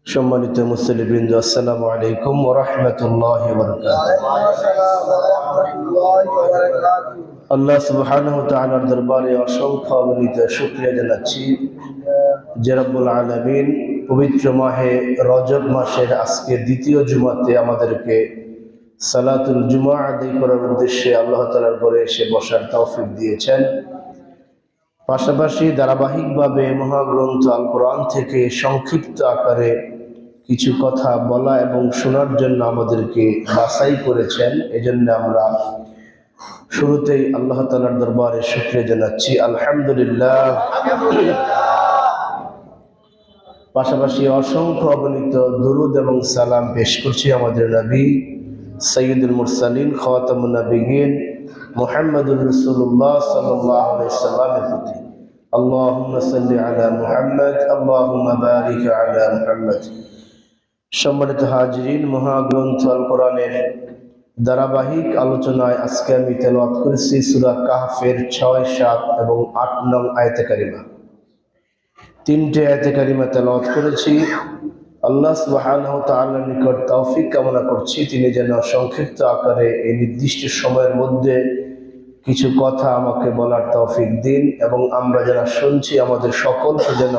সম্মানিত মুসলিমবৃন্দ, আসসালামু আলাইকুম ওয়া রাহমাতুল্লাহি ওয়া বারাকাতুহু। আল্লাহ সুবহানাহু ওয়া তাআলার দরবারে অসংখ্য অগণিত শুকরিয়া জানাচ্ছি যে রব্বুল আলামিন পবিত্র মাহে রজব মাসের আজকে দ্বিতীয় জুমাতে আমাদেরকে সালাতুল জুমা আদায় করার উদ্দেশ্যে আল্লাহ তাআলার ঘরে এসে বসার তৌফিক দিয়েছেন। পাশাপাশি ধারাবাহিকভাবে মহাগ্রন্থ আল কোরআন থেকে সংক্ষিপ্ত আকারে কিছু কথা বলা এবং শোনার জন্য আমাদেরকে বাছাই করেছেন। এজন্য আমরা শুরুতেই আল্লাহ তাআলার দরবারে শুকরিয়া জানাচ্ছি, আলহামদুলিল্লাহ। পাশাপাশি অসংখ্য অগণিত দুরুদ এবং সালাম পেশ করছি আমাদের নবী সাইয়্যিদুল মুরসালিন খাতামুন নবিয়্যিন মুহাম্মদুর রাসূলুল্লাহ সাল্লাল্লাহু আলাইহি ওয়াসাল্লামের প্রতি। আল্লাহুম্মা সাল্লি আলা মুহাম্মদ, আল্লাহুম্মা বারিক আলা মুহাম্মদ। সম্মানিত হাজিরিন, মহাগ্রন্থ আল কোরআনের ধারাবাহিক আলোচনায় আজকে আমি তেলাওয়াত করেছি সূরা কাহফের 6, 7 এবং 8 নং আয়াতে কারিমা। 3টে আয়াতে কারিমা তেলাওয়াত করেছি। আল্লাহ সুবহানাহু ওয়া তাআলার নিকট তৌফিক কামনা করছি তিনি যেন সংক্ষিপ্ত আকারে এই নির্দিষ্ট সময়ের মধ্যে কিছু কথা আমাকে বলার তৌফিক দিন এবং আমরা যারা শুনছি আমাদের সকলকে যেন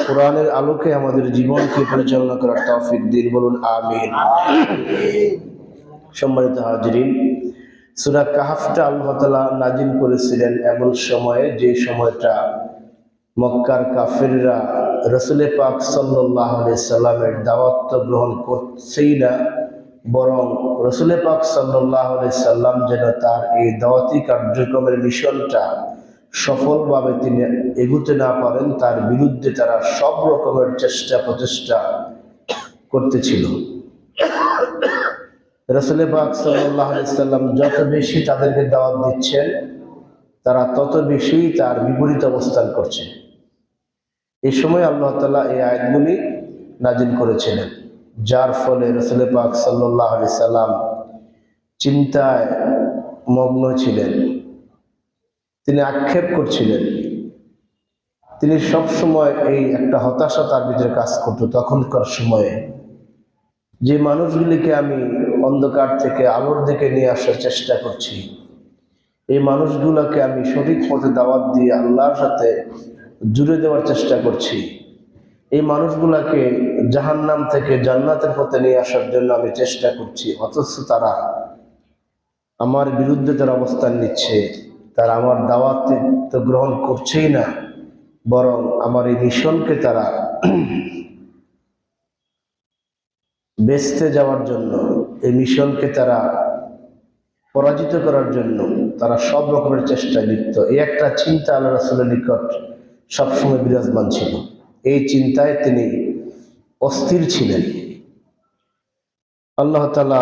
কোরআনের আলোকে আমাদের জীবনকে পরিচালনা করার তৌফিক দিন, বলুন আমিন। সম্মানিত হাজিরিন, সূরা কাহফটা আল্লাহ তাআলা নাজিল করেছিলেন এমন সময়ে যে সময়টা মক্কার কাফেররা রাসূল পাক সাল্লাল্লাহু আলাইহি সাল্লামের দাওয়াত গ্রহণ করছেই না, বরং রাসূল পাক সাল্লাল্লাহু আলাইহি সাল্লাম যেন তার এই দাওয়াতি কার্যক্রমের মিশনটা সফলভাবে তিনি এগুতে না পারেন তার বিরুদ্ধে তারা সব রকমের চেষ্টা প্রচেষ্টা করতেছিল। রাসূল পাক সাল্লাল্লাহু আলাইহি সাল্লাম যত বেশি তাদেরকে দাওয়াত দিচ্ছেন তারা তত বেশি তার বিপরীত অবস্থান করছে। এই সময় আল্লাহ তাআলা এই আয়াতগুলি নাজিল করেছিলেন, যার ফলে রাসূল পাক সাল্লাল্লাহু আলাইহি সাল্লাম চিন্তায় মগ্ন ছিলেন। তিনি আক্ষেপ করছিলেন। তিনি সব সময় এই একটা হতাশা তার ভিতরে কাজ করত তখনকার সময়ে, যে মানুষগুলিকে আমি অন্ধকার থেকে আলোর দিকে নিয়ে আসার চেষ্টা করছি, এই মানুষগুলোকে আমি সঠিক পথে দাওয়াত দিয়ে আল্লাহর সাথে জুড়ে দেওয়ার চেষ্টা করছি, এই মানুষগুলোকে জাহান্নাম থেকে জান্নাতের পথে নিয়ে আসার জন্য আমি চেষ্টা করছি, অথচ তারা আমার বিরুদ্ধে তার অবস্থান নিচ্ছে, তারা আমার দাওয়াত তো গ্রহণ করছেই না, বরং আমার এই মিশনকে তারা বেচতে যাওয়ার জন্য, এই মিশনকে তারা পরাজিত করার জন্য তারা সব রকমের চেষ্টায় লিপ্ত। এই একটা চিন্তা আল্লাহ রাসূলের নিকট সবসময় বিরাজমান ছিল। এই চিন্তায় তিনি অস্থির ছিলেন। আল্লাহ তাআলা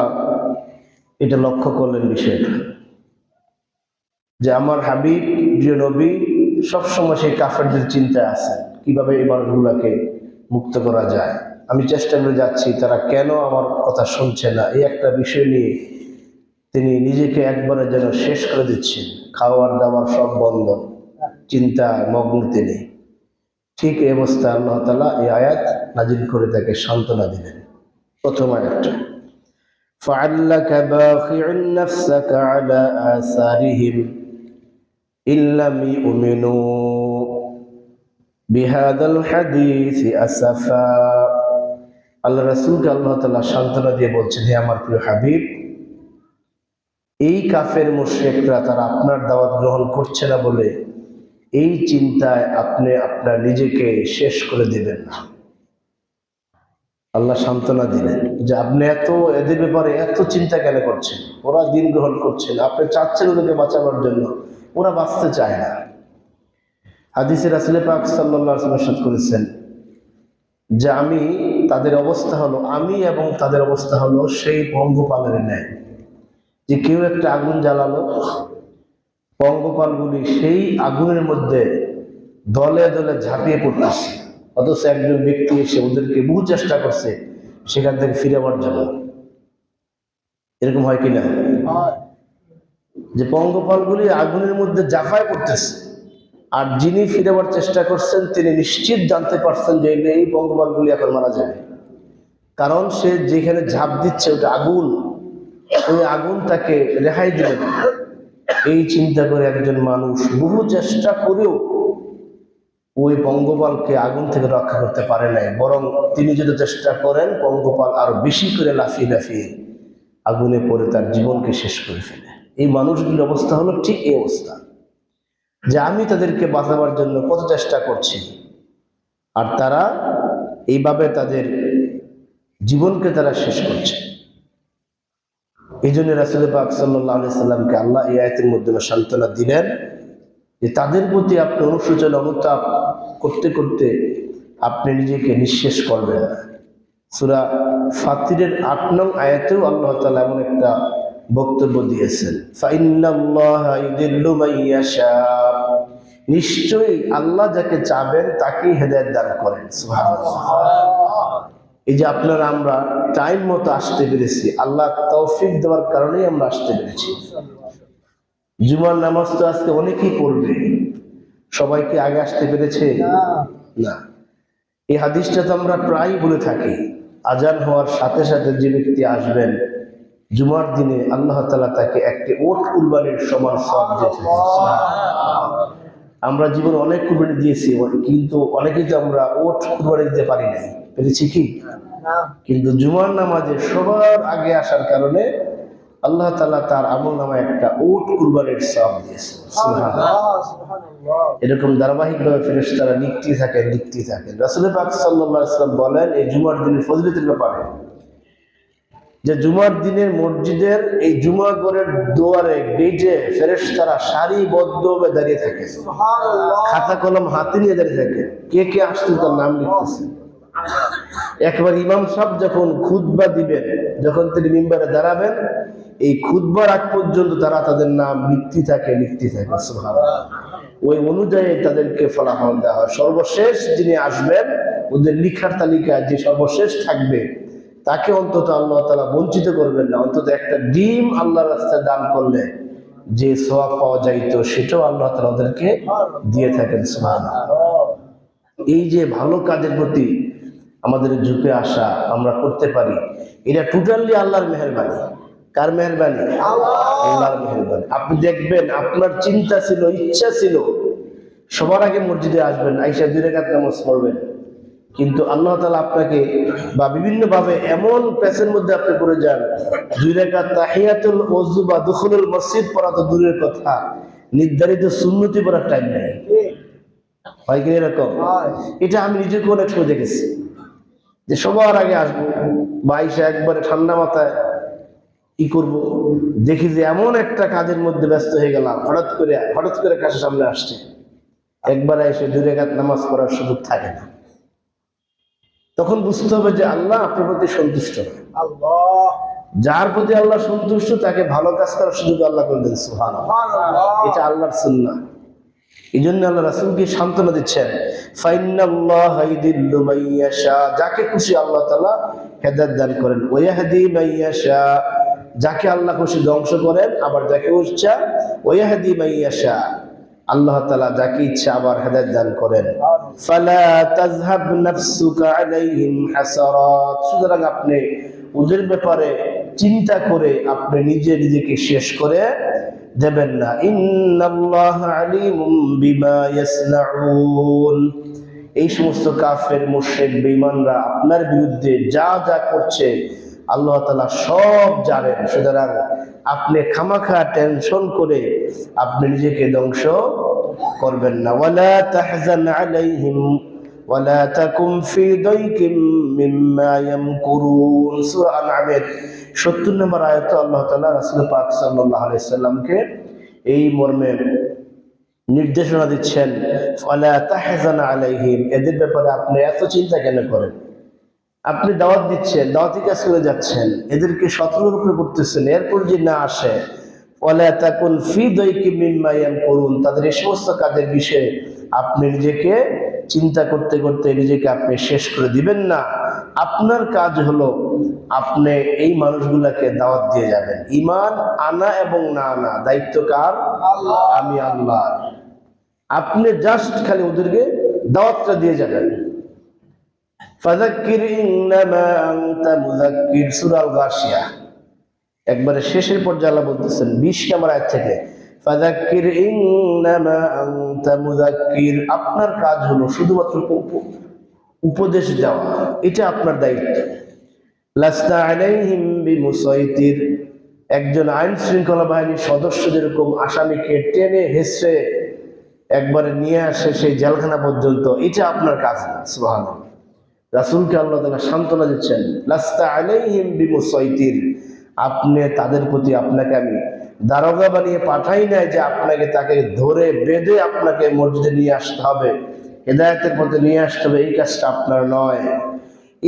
এটা লক্ষ্য করলেন বিষয়টা, যে আমার হাবিব প্রিয় নবী সবসময় সেই কাফেরদের চিন্তায় আছেন, কিভাবে এই মানুষগুলোকে মুক্ত করা যায়। আমি চেষ্টা করে যাচ্ছি, তারা কেন আমার কথা শুনছে না, এই একটা বিষয় নিয়ে তিনি নিজেকে একবারে যেন শেষ করে দিচ্ছেন। খাওয়ার দাওয়ার সব বন্ধ, চিন্তায় মগ্ন তিনি। ঠিক এই অবস্থায় আল্লাহ তাআলা এই আয়াত নাজিল করে তাকে সান্ত্বনা দিলেন। প্রথম আয়াতটা, فَعَلَّكَ بَاخِعٌ نَفْسَكَ عَلَى آثَارِهِمْ إِن لَّمْ يُؤْمِنُوا بِهَذَا الْحَدِيثِ أَسَفًا। আল্লাহ রাসূলকে আল্লাহ তাআলা সান্ত্বনা দিয়ে বলছেন, হে আমার প্রিয় হাবিব, এই কাফের মুশরিকরা তারা আপনার দাওয়াত গ্রহণ করছে না বলে এই চিন্তায় আপনি আপনার নিজেকে শেষ করে দিবেন না। আল্লাহ সান্ত্বনা দিলেন যে আপনি এদের ব্যাপারে এত চিন্তা কেন করছেন, ওরা দিন গ্রহণ করছেন, আপনি চাচ্ছেন ওদেরকে বাঁচাবার জন্য, ওরা বাঁচতে চায় না। হাদিসে রাসূল পাক সাল্লাল্লাহু আলাইহি ওয়াসাল্লাম ইরশাদ করেছেন যে আমি এবং তাদের অবস্থা হলো সেই পঙ্গপালের ন্যায়, যে কেউ একটা আগুন জ্বালালো, পঙ্গপালগুলি সেই আগুনের মধ্যে দলে দলে ঝাঁপিয়ে পড়তেছে, অথচ একজন ব্যক্তি এসে ওদেরকে বহু চেষ্টা করছে সেখান থেকে ফিরে আবার জন্য। এরকম হয় কিনা, যে পঙ্গপালগুলি আগুনের মধ্যে ঝাঁপায় পড়তেছে, আর যিনি ফিরাবার চেষ্টা করছেন তিনি নিশ্চিত জানতে পারছেন যে এই পঙ্গপালগুলি এখন মারা যাবে, কারণ সে যেখানে ঝাঁপ দিচ্ছে ওটা আগুন, ওই আগুন তাকে রেহাই দিবে না। এই চিন্তা করে একজন মানুষ বহু চেষ্টা করেও ওই পঙ্গপালকে আগুন থেকে রক্ষা করতে পারে নাই, বরং তিনি যদি চেষ্টা করেন পঙ্গপাল আরো বেশি করে লাফিয়ে লাফিয়ে আগুনে পড়ে তার জীবনকে শেষ করে ফেলে। এই মানুষগুলোর অবস্থা হলো ঠিক এই অবস্থা, যে আমি তাদেরকে বাঁচাবার জন্য কত চেষ্টা করছি, আর তারা এইভাবে তাদের জীবনকে তারা শেষ করছে। এই জন্য রাসূল পাক সাল্লাল্লাহু আলাইহি সাল্লামকে আল্লাহ এই আয়াতের মাধ্যমে সান্ত্বনা দিলেন যে তাদের প্রতি আপনি অনুশোচনা অনুতাপ করতে করতে আপনি নিজেকে নিঃশেষ করবেন না। সূরা ফাতিরের ৮ নং আয়াতেও আল্লাহ তাআলা এমন একটা বক্তব্য দিয়েছেন, ফাইন্নাল্লাহা ইউদিল্লু মান ইয়াশা, নিশ্চয়ই আল্লাহ যাকে চাবেন তাকেই হেদায়েত দান করেন। সুবহানাল্লাহ। এই যে আপনারা আমরা টাইম মতো আসতে পেরেছি, আল্লাহ তৌফিক দেওয়ার কারণেই আমরা আসতে পেরেছি। জুমার নামাজ তো আজকে অনেকেই পড়বে, সবাই কি আগে আসতে পেরেছে? না। এই হাদিসটা তো আমরা প্রায় বলে থাকি, আজান হওয়ার সাথে সাথে যে ব্যক্তি আসবেন জুমার দিনে আল্লাহ তাআলা তাকে একটি ওট কুরবানির সমান সওয়াব দিয়ে থাকেন। আমরা জীবনে অনেক কুরবানি দিয়েছি, কিন্তু অনেকেই তো আমরা ওট কুরবানি দিতে পারি নাই, পেরেছি কি? কিন্তু জুমার নামাজে সবার আগে আসার কারণে আল্লাহ তাআলা তার আমল নামায় একটা ওট কুরবানির সওয়াব দিয়েছেন। এরকম ধারাবাহিকভাবে ফেরেশতারা লিখতে থাকেন। রাসূল পাক সাল্লাল্লাহু আলাইহি ওয়াসাল্লাম বলেন এই জুমার দিনের ফজিলতের ব্যাপারে, যে জুমার দিনের মসজিদের এই জুমা ঘরের দুয়ারে গেটে ফেরেশতারা সারিবদ্ধভাবে দাঁড়িয়ে থাকে, খাতা কলম হাতে নিয়ে দাঁড়িয়ে থাকে, কে কে আসছে তার নাম লিখতেছে। একবার ইমাম সাহেব যখন খুতবা দিবেন, যখন তিনি মিম্বারে দাঁড়াবেন, এই খুতবার আগ পর্যন্ত তারা তাদের নাম লিখতে থাকে। সুবহানাল্লাহ। ওই অনুযায়ী তাদেরকে ফলাফল দেওয়া হয়। সর্বশেষ যিনি আসবেন ওদের লিখার তালিকায় যে সর্বশেষ থাকবে তাকে অন্তত আল্লাহ তাআলা বঞ্চিত করবেন না। অন্তত একটা ডিম আল্লাহর রাস্তায় দান করলে যে সওয়াব পাওয়া যাইতো সেটাও আল্লাহ তাআলা ওদেরকে দিয়ে থাকেন। সুবহানাল্লাহ। এই যে ভালো কাজের প্রতি আমাদের ঝুঁকে আসা আমরা করতে পারি, এটা টোটালি আল্লাহর মেহেরবানি। কার মেহেরবানি? আল্লাহর মেহেরবানি। আপনি দেখবেন আপনার চিন্তা ছিল, ইচ্ছা ছিল সবার আগে মসজিদে আসবেন, আইসা 2 রাকাত নামাজ পড়বেন, কিন্তু আল্লাহ তাআলা আপনাকে বা বিভিন্ন ভাবে এমন পেছনের মধ্যে আপনি পড়ে যান, 2 রাকাত তাহিয়াতুল ওযু বা দুখুলুল মসজিদ পড়া তো দূরের কথা, নির্ধারিত সুন্নতি পড়ার টাইম নেই। হয় কি এরকম? এটা আমি নিজেকে অনেক সময় দেখেছি, যে সবার আগে আসবো বা আইসা একবারে ঠান্ডা মাথায় কি করব, দেখি যে এমন একটা কাজের মধ্যে ব্যস্ত হয়ে গেলাম, হঠাৎ করে কাছে সামনে আসছে, একবার এসে 2 রাকাত নামাজ পড়ার সুযোগ থাকে না। তখন বুঝতে হবে যে আল্লাহ আপনার প্রতি সন্তুষ্ট না। যার প্রতি আল্লাহ সন্তুষ্ট তাকে ভালো কাজ করার সুযোগ আল্লাহ করে দেন। সুবহানাল্লাহ। এটা আল্লাহর সুন্নাহ। এই জন্য আল্লাহ রাসূলকে সান্ত্বনা দিচ্ছেন, ফাইন্নাল্লাহা ইউদিল্লু মান ইয়াশা, যাকে খুশি আল্লাহ তাআলা হেদায়েত দান করেন, ওয়া ইয়াহদি মান ইয়াশা, যাকে আল্লাহ খুশি ধ্বংস করেন, আবার যাকে ইচ্ছা ওয়া ইয়াহদি মান ইয়াশা, আল্লাহ তাআলা যাকে ইচ্ছা আবার হেদায়েত দান করেন। ফালা তাযহাব নাফসুকা আলাইহিম হাসারাত, সুতরাং আপনি ওদের ব্যাপারে চিন্তা করে আপনি নিজেকে শেষ করে দেবেন না। ইন্নাল্লাহা আলিমুম বিমা ইয়াসনাউন, এই সমস্ত কাফের মুশরিক বেঈমানরা আপনার বিরুদ্ধে যা যা করছে আল্লাহ তাআলা সব জানেন। সুতরাং আপনি খামাখা টেনশন করে আপনি নিজেকে ধ্বংস করবেন না। ওয়ালা তাহজান আলাইহিম ওয়ালা তাকুম ফি দাইকিম মিম্মা ইয়ামকুরুন, সূরা আনআমের 70 নম্বর আয়াতে আল্লাহ তাআলা রাসূল পাক সাল্লাল্লাহু আলাইহি সাল্লামকে এই মর্মে নির্দেশনা দিচ্ছেন, ওয়ালা তাহজান আলাইহিম, এদের ব্যাপারে আপনি এত চিন্তা কেন করেন? আপনি দাওয়াত দিচ্ছেন, দাওয়াতি কাজ করে যাচ্ছেন, এদেরকে সতর্ক করতেছেন, এরপর যে না আসে, ওয়ালা তাকুন ফি দাইকিম মিম্মা ইয়ামকুরুন, তাদের এই সমস্ত কাজের বিষয়ে আপনি নিজেকে চিন্তা করতে করতে নিজেকে আপনি শেষ করে দিবেন না। আপনার কাজ হলো আপনি এই মানুষগুলাকে দাওয়াত দিয়ে যাবেন। ঈমান আনা এবং না আনা দায়িত্ব কার? আল্লাহ। আমি আল্লাহ। আপনি জাস্ট খালি ওদেরকে দাওয়াতটা দিয়ে যাবেন। ফাযাক্কির ইন্নামা আনতা মুযাক্কির, সূরা আল গাশিয়া একবারে শেষের পর্যায়ে আল্লাহ বলতেছেন 20 নম্বর আয়াত থেকে, ফাযাক্কির ইন্নামা আনতা মুযাক্কির, আপনার কাজ হলো শুধুমাত্র উপদেশ দেওয়া, এটা আপনার দায়িত্ব। লাস্তা আলাইহিম বিমুসাইতির, একজন আইন শৃঙ্খলা বাহিনীর সদস্য যেরকম আসামিকে টেনে হেসে একবারে নিয়ে আসে সেই জেলখানা পর্যন্ত, এটা আপনার কাজ না। সুবহানাল্লাহ, রাসূলকে আল্লাহ তাআলা সান্ত্বনা দিচ্ছেন, লাস্তা আলাইহিম বিমুসাইতির, আপনি তাদের প্রতি, আপনাকে আমি দারোগা বানিয়ে পাঠাই নাই যে আপনাকে তাকে ধরে বেঁধে আপনাকে মসজিদে নিয়ে আসতে হবে, হেদায়েতের পথে নিয়ে আসতে হবে, এই কাজটা আপনার নয়।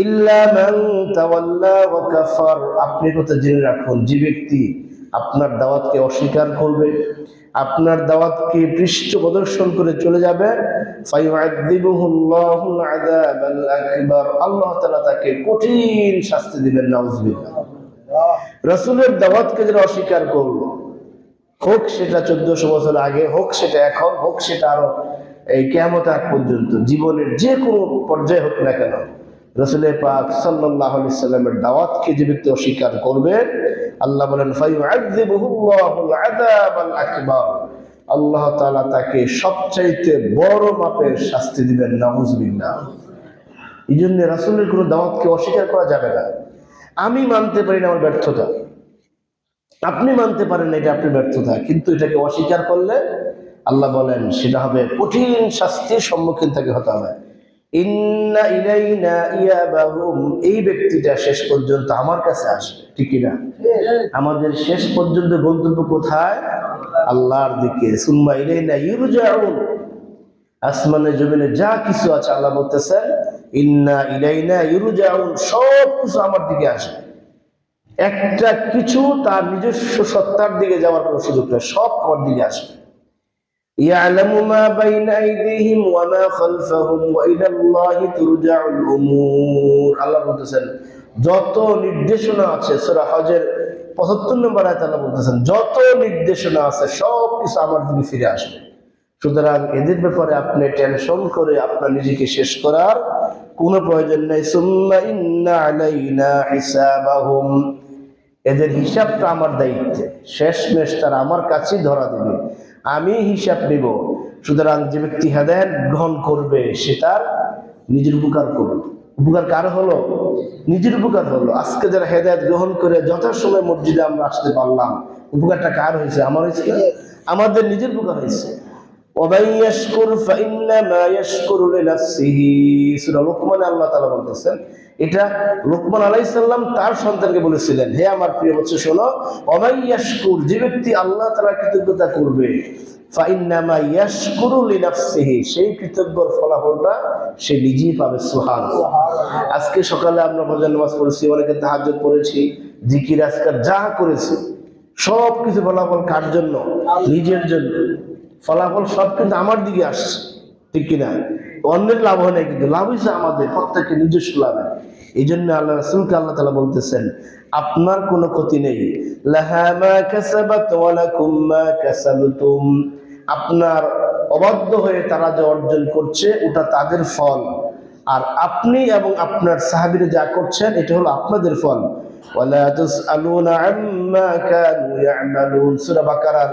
ইল্লা মান তাওয়াল্লা ওয়া কাফার, আপনি কথা জেনে রাখুন, যে ব্যক্তি আপনার দাওয়াতকে অস্বীকার করবে, আপনার দাওয়াতকে পৃষ্ঠ প্রদর্শন করে চলে যাবে, ফায়ুআযিবুহুল্লাহুল আযাবাল আকবার, আল্লাহ তাআলা তাকে কঠিন শাস্তি দিবেন। নাউযুবিল্লাহ। রাসূলের দাওয়াতকে যারা অস্বীকার করলো, হোক সেটা 1400 বছর আগে, হোক সেটা এখন, হোক সেটা আরো এই কিয়ামত আগ পর্যন্ত, জীবনের যে কোনো পর্যায়ে হোক না কেন, রাসূলের পাক সাল্লাল্লাহু আলাইহি সাল্লামের দাওয়াতকে যে ব্যক্তি অস্বীকার করবে, আল্লাহ বলেন ফায়ুআযিবুহুল্লাহুল আযাবাল আকবার, আল্লাহ তাআলা তাকে সবচাইতে বড় মাপের শাস্তি দিবেন। নাউযুবিল্লাহ। এই জন্য রাসূলের কোনো দাওয়াতকে অস্বীকার করা যাবে না। আমি মানতে পারি না, আমার ব্যর্থতা, আপনি মানতে পারেন না, এটা আপনার ব্যর্থতা, কিন্তু এটাকে অস্বীকার করলে আল্লাহ বলেন সেটা হবে কঠিন শাস্তির সম্মুখীন থেকে হতে হবে। ইন্না ইলাইনা ইয়াবাহুম, এই ব্যক্তিটা শেষ পর্যন্ত আমার কাছে আসবে, ঠিক না? আমাদের শেষ পর্যন্ত গন্তব্য কোথায়? আল্লাহর দিকে। সুম্মা ইলাইনা ইরজাউন, আসমানে জমিনে যা কিছু আছে আল্লাহ বলতেছেন ইন্না ইলাইনা ইরজাউন, সব কিছু আমার দিকে আসবে। একটা কিছু তার নিজস্ব সত্তার দিকে যাওয়ার কোনো সুযোগ নেই, সব আমার দিকে আসবে। ইয়ালামু মা বাইনা আইদিহিম ওয়া মা খালফাহুম ওয়া ইলাল্লাহি তুরজাউল উমুর, আল্লাহ বলতেছেন যত নির্দেশনা আছে, সূরা হজের 75 নম্বর আয়াতে আল্লাহ বলতেছেন যত নির্দেশনা আছে সব কিছু আমার দিকে ফিরে আসবে। সুতরাং এদের ব্যাপারে আপনি টেনশন করে আপনার নিজেকে শেষ করার কোনো প্রয়োজন নেই। সুম্মা ইন্না আলাইনা হিসাবাহুম, এদের হিসাবটা আমার দায়িত্বে, শেষমেশ তারা আমার কাছেই ধরা দেবে, আমি হিসাব নেব। সুতরাং যে ব্যক্তি হেদায়েত গ্রহণ করবে সে তার নিজের উপকার করবে। উপকার কার হলো? নিজের উপকার হলো। আজকে যারা হেদায়েত গ্রহণ করে যথাসময়ে মসজিদে আমরা আসতে পারলাম, উপকারটা কার হয়েছে? আমার হয়েছে, আমাদের নিজের উপকার হয়েছে। ওয়ামান ইয়াশকুর ফাইন্নামা ইয়াশকুরু লিনাফসিহি, সূরা লুকমানে আল্লাহ তাআলা বলতেছেন, এটা লুকমান আলাইহিস সালাম তার সন্তানকে বলেছিলেন, হে আমার প্রিয় বাচ্চা শোনো, ওয়ামান ইয়াশকুর, যে ব্যক্তি আল্লাহ তাআলার কৃতজ্ঞতা করবে, ফাইন্নামা ইয়াশকুরু লিনাফসিহি, সেই কৃতজ্ঞতার ফলাফলটা সে নিজেই পাবে। সুবহানাল্লাহ। আজকে সকালে আমরা ফজর নামাজ পড়েছি, অনেকে তাহাজ্জুদ পড়েছি, জিকির আজকার যা করেছি, সব কিছু ফলাফল কার জন্য? নিজের জন্য। ফলাফল সব কিন্তু আমার দিকে আসছে, ঠিক কিনা? অন্যের লাভ হয় না, কিন্তু লাভ হয়েছে আমাদের প্রত্যেকের নিজস্ব লাভে। এই জন্য আল্লাহ রাসূলকে আল্লাহ তাআলা বলতেছেন আপনার কোনো ক্ষতি নেই। লাহা মা কাসাবাত ওয়া লাকুম মা কাসাবতুম, আপনার অবাধ্য হয়ে তারা যে অর্জন করছে ওটা তাদের ফল, আর আপনি এবং আপনার সাহাবীরা যা করছেন এটা হলো আপনাদের ফল। ওয়ালা তুসআলুনা আম্মা কানু ইয়ামালুন, সূরা বাকারার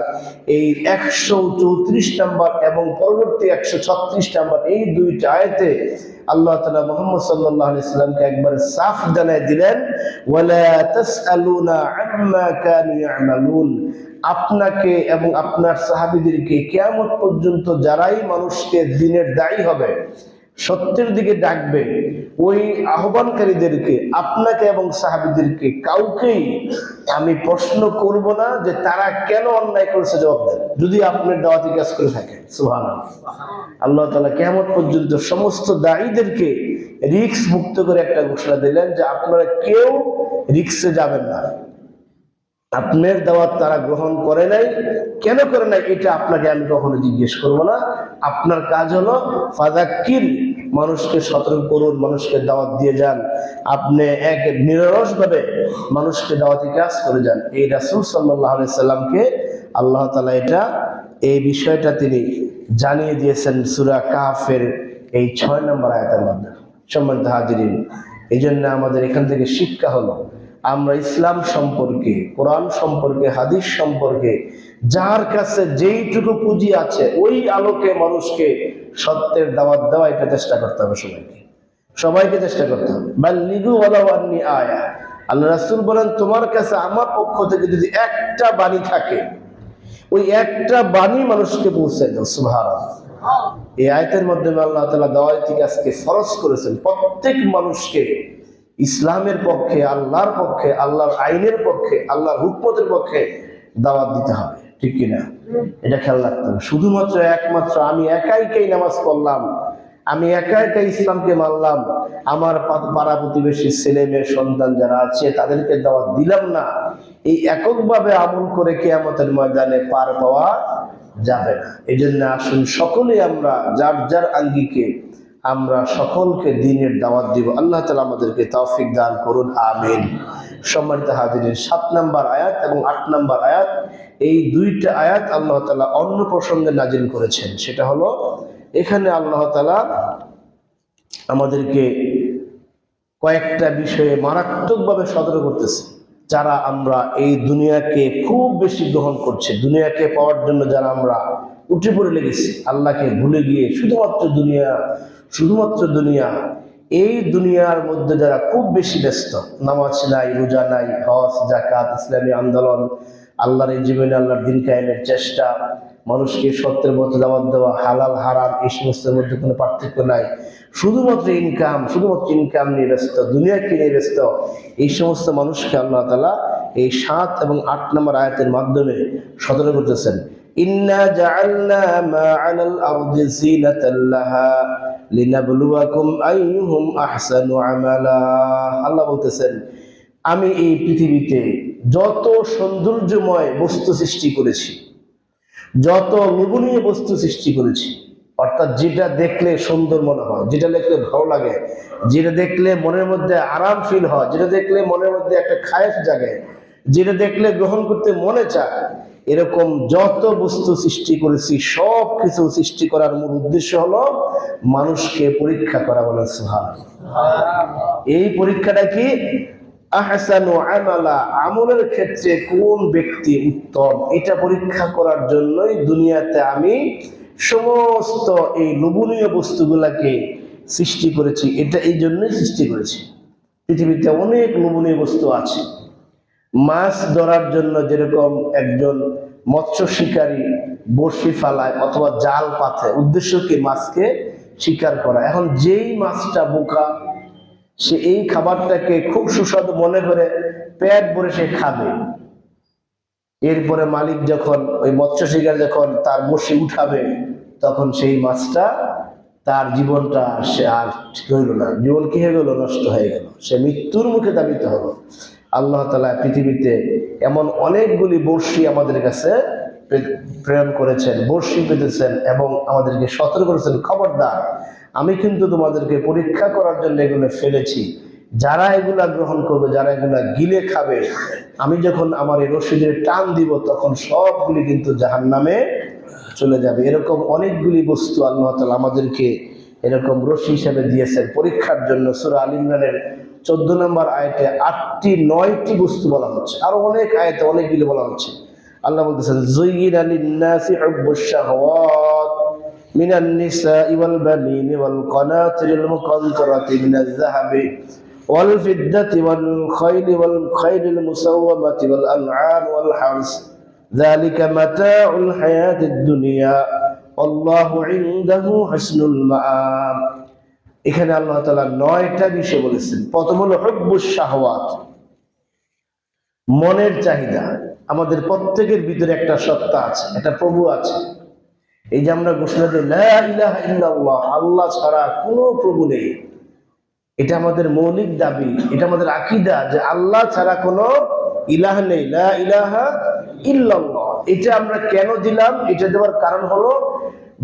এই 134 নম্বর এবং পরবর্তী 136 নম্বর এই দুইটা আয়াতে আল্লাহ তাআলা মুহাম্মদ সাল্লাল্লাহু আলাইহি সাল্লামকে একবারে সাফ জানায় দিলেন, ওয়ালা তাসআলুনা আম্মা কানু ইয়ামালুন, আপনাকে এবং আপনার সাহাবীদেরকে কিয়ামত পর্যন্ত যারাই মানুষকে দ্বীনের দায়ী হবে, সত্যের দিকে ডাকবে, ওই আহ্বানকারীদেরকে, আপনাকে এবং সাহাবীদেরকে কাউকেই আমি প্রশ্ন করব না যে তারা কেন অন্যায় করেছে, জবাব দেন, যদি আপনার দাওয়াতি কাজ করে থাকেন। সুবহানাল্লাহ। আল্লাহ তাআলা কিয়ামত পর্যন্ত সমস্ত দায়ীদেরকে রিস্ক মুক্ত করে একটা ঘোষণা দিলেন যে আপনারা কেউ রিস্কে যাবেন না। আপনার দাওয়াত তারা গ্রহণ করে নাই, কেন করে নাই এটা আপনাকে আমি কখনো জিজ্ঞেস করবো না। আপনার কাজ হলো ফাযাক্কির, মানুষকে সতর্ক করুন, মানুষকে দাওয়াত দিয়ে যান, আপনি এক নিরলস ভাবে মানুষকে দাওয়াতি কাজ করে যান। এই রাসূল সাল্লাল্লাহু আলাইহি সাল্লামকে আল্লাহ তাআলা এই বিষয়টা তিনি জানিয়ে দিয়েছেন সূরা কাহফের এই 6 নম্বর আয়াতের মধ্যে। সম্মানিত হাজিরিন, এই জন্য আমাদের এখান থেকে শিক্ষা হলো, আমরা ইসলাম সম্পর্কে, কোরআন সম্পর্কে, হাদিস সম্পর্কে যার কাছে যেইটুকু পুঁজি আছে ওই আলোকে মানুষকে সত্যের দাওয়াত দেওয়া, এটা চেষ্টা করতে হবে সবাইকে চেষ্টা করতে হবে। বাল্লিগু ওয়ালাউ আন্নী আয়া, আল্লাহ রাসূল বলেন তোমার কাছে আমার পক্ষ থেকে যদি একটা বাণী থাকে, ওই একটা বাণী মানুষকে পৌঁছে দাও। সুবহানাল্লাহ। এই আয়াতের মাধ্যমে আল্লাহ তাআলা দাওয়াতকে আজকে ফরজ করেছেন প্রত্যেক মানুষকে ইসলামের পক্ষে, আল্লাহর পক্ষে, আল্লাহর আইনের পক্ষে, আল্লাহর হুকমতের পক্ষে দাওয়াত দিতে হবে, ঠিক কিনা? এটা খেয়াল রাখতে হবে। শুধুমাত্র একমাত্র আমি একাই নামাজ পড়লাম, আমি একাই ইসলামকে মানলাম, আমার পাড়া প্রতিবেশী ছেলে মেয়ে সন্তান যারা আছে তাদেরকে দাওয়াত দিলাম না, এই এককভাবে আমল করে কিয়ামতের ময়দানে পার পাওয়া যাবে না। এই জন্য আসুন সকলে আমরা যার যার আঙ্গিকে আমরা সকলকে দ্বীনের দাওয়াত দিব। আল্লাহ তাআলা আমাদেরকে তৌফিক দান করুন, আমিন। সম্মানিত হাজিরিন, 7 নম্বর আয়াত এবং 8 নম্বর আয়াত, এই দুইটা আয়াত আল্লাহ তাআলা অন্য প্রসঙ্গে নাজিল করেছেন। সেটা হলো, এখানে আল্লাহ তাআলা আমাদেরকে কয়েকটা বিষয়ে মারাত্মকভাবে সতর্ক করতেছে। যারা আমরা এই দুনিয়াকে খুব বেশি গ্রহণ করছে, দুনিয়াকে পাওয়ার জন্য যারা আমরা উঠে পড়ে লেগেছি, আল্লাহকে ভুলে গিয়ে শুধুমাত্র দুনিয়া, এই দুনিয়ার মধ্যে যারা খুব বেশি ব্যস্ত, নামাজ নাই, রোজা নাই, হজ যাকাত, ইসলামী আন্দোলন, আল্লাহর এই জীবনে আল্লাহর দিন কায়েমের চেষ্টা, মানুষকে সত্যের মধ্যে দাওয়াত দেওয়া, হালাল হারাম এই সমস্তের মধ্যে কোনো পার্থক্য নাই, শুধুমাত্র ইনকাম নিয়ে ব্যস্ত, দুনিয়াকে নিয়ে ব্যস্ত, এই সমস্ত মানুষকে আল্লাহ তাআলা এই 7 এবং 8 নম্বর আয়াতের মাধ্যমে সতর্ক করতেছেন। ইন্না জাআলনা মা আলাল আরদি জিনাতাল লাহা লিনাবলুয়াকুম আইয়ুহুম আহসানু আমালা। আল্লাহ বলতেছেন, আমি এই পৃথিবীতে যত সৌন্দর্যময় বস্তু সৃষ্টি করেছি, যত লোভনীয় বস্তু সৃষ্টি করেছি, অর্থাৎ যেটা দেখলে সুন্দর মনে হয়, যেটা দেখলে ভালো লাগে, যেটা দেখলে মনের মধ্যে আরাম ফিল হয়, যেটা দেখলে মনের মধ্যে একটা খায়েশ জাগে, যেটা দেখলে গ্রহণ করতে মনে চায়, এরকম যত বস্তু সৃষ্টি করেছি, সব কিছু সৃষ্টি করার মূল উদ্দেশ্য হলো মানুষকে পরীক্ষা করা। বলেন সুবহানাল্লাহ। এই পরীক্ষাটা কি? আহসানু আমালা, আমলের ক্ষেত্রে কোন ব্যক্তি উত্তম, এটা পরীক্ষা করার জন্যই দুনিয়াতে আমি সমস্ত এই লোভনীয় বস্তুগুলাকে সৃষ্টি করেছি। এটা এই জন্যই সৃষ্টি করেছি। পৃথিবীতে অনেক লোভনীয় বস্তু আছে। মাছ ধরার জন্য যেরকম একজন মৎস্য শিকারী বড়শি ফালায় অথবা জাল পাতে, উদ্দেশ্য কি? মাছকে শিকার করা। এখন যেই মাছটা বোকা, সে এই খাবারটাকে খুব সুস্বাদু মনে করে পেট ভরে সে খাবে। এরপরে মালিক যখন, ওই মৎস্য শিকার যখন তার বড়শি উঠাবে, তখন সেই মাছটা, তার জীবনটা সে আর রইল না, জীবন কি হয়ে গেল? নষ্ট হয়ে গেল, সে মৃত্যুর মুখে ধাবিত হলো। আল্লাহ তাআলা পৃথিবীতে এমন অনেকগুলি বড়শি আমাদের কাছে প্রেরণ করেছেন, বড়শি পেতেছেন এবং আমাদেরকে সতর্ক করেছেন, খবরদার, আমি কিন্তু তোমাদেরকে পরীক্ষা করার জন্য এগুলো ফেলেছি। যারা এগুলা গ্রহণ করবে, যারা এগুলা গিলে খাবে, আমি যখন আমার এই রশিদের টান দিব, তখন সবগুলি কিন্তু জাহান্নামে চলে যাবে। এরকম অনেকগুলি বস্তু আল্লাহ তাআলা আমাদেরকে এরকম রশি হিসেবে দিয়েছেন পরীক্ষার জন্য। সূরা আল ইমরানের 14 নম্বর আয়াতে 8টি 9টি বস্তু বলা হচ্ছে, আরো অনেক আয়াতে অনেকগুলি বলা হচ্ছে। আল্লাহ বলতেছেন, যুয়িনা লিন-নাসি হুব্বুশ শাহওয়াত মিনান নিসাই ওয়াল বানিন ওয়াল কানাতিরিল মুকান্তারাতি মিনাজ যাহাবি ওয়াল ফিদ্দাতি ওয়াল খাইলিল মুসাওওয়ামাতি ওয়াল আন'আম ওয়াল হারস যালিকা মাতাউল হায়াতিদ দুনিয়া আল্লাহু ইনদাহু হুসনুল মাআব। এখানে আল্লাহ তাআলা 9টা বিষয় বলেছেন। প্রথম হলো হুব্বুশ শাহওয়াত, মনের চাহিদা। আমাদের প্রত্যেকের ভিতরে একটা সত্তা আছে, একটা প্রভু আছে। এই যে আমরা ঘোষণা দিই লা ইলাহা ইল্লাল্লাহ, আল্লাহ ছাড়া কোনো প্রভু নেই, এটা আমাদের মৌলিক দাবি, এটা আমাদের আকীদা যে আল্লাহ ছাড়া কোনো ইলাহ নেই, লা ইলাহা ইল্লাল্লাহ। এটা আমরা কেন দিলাম? এটা দেওয়ার কারণ হলো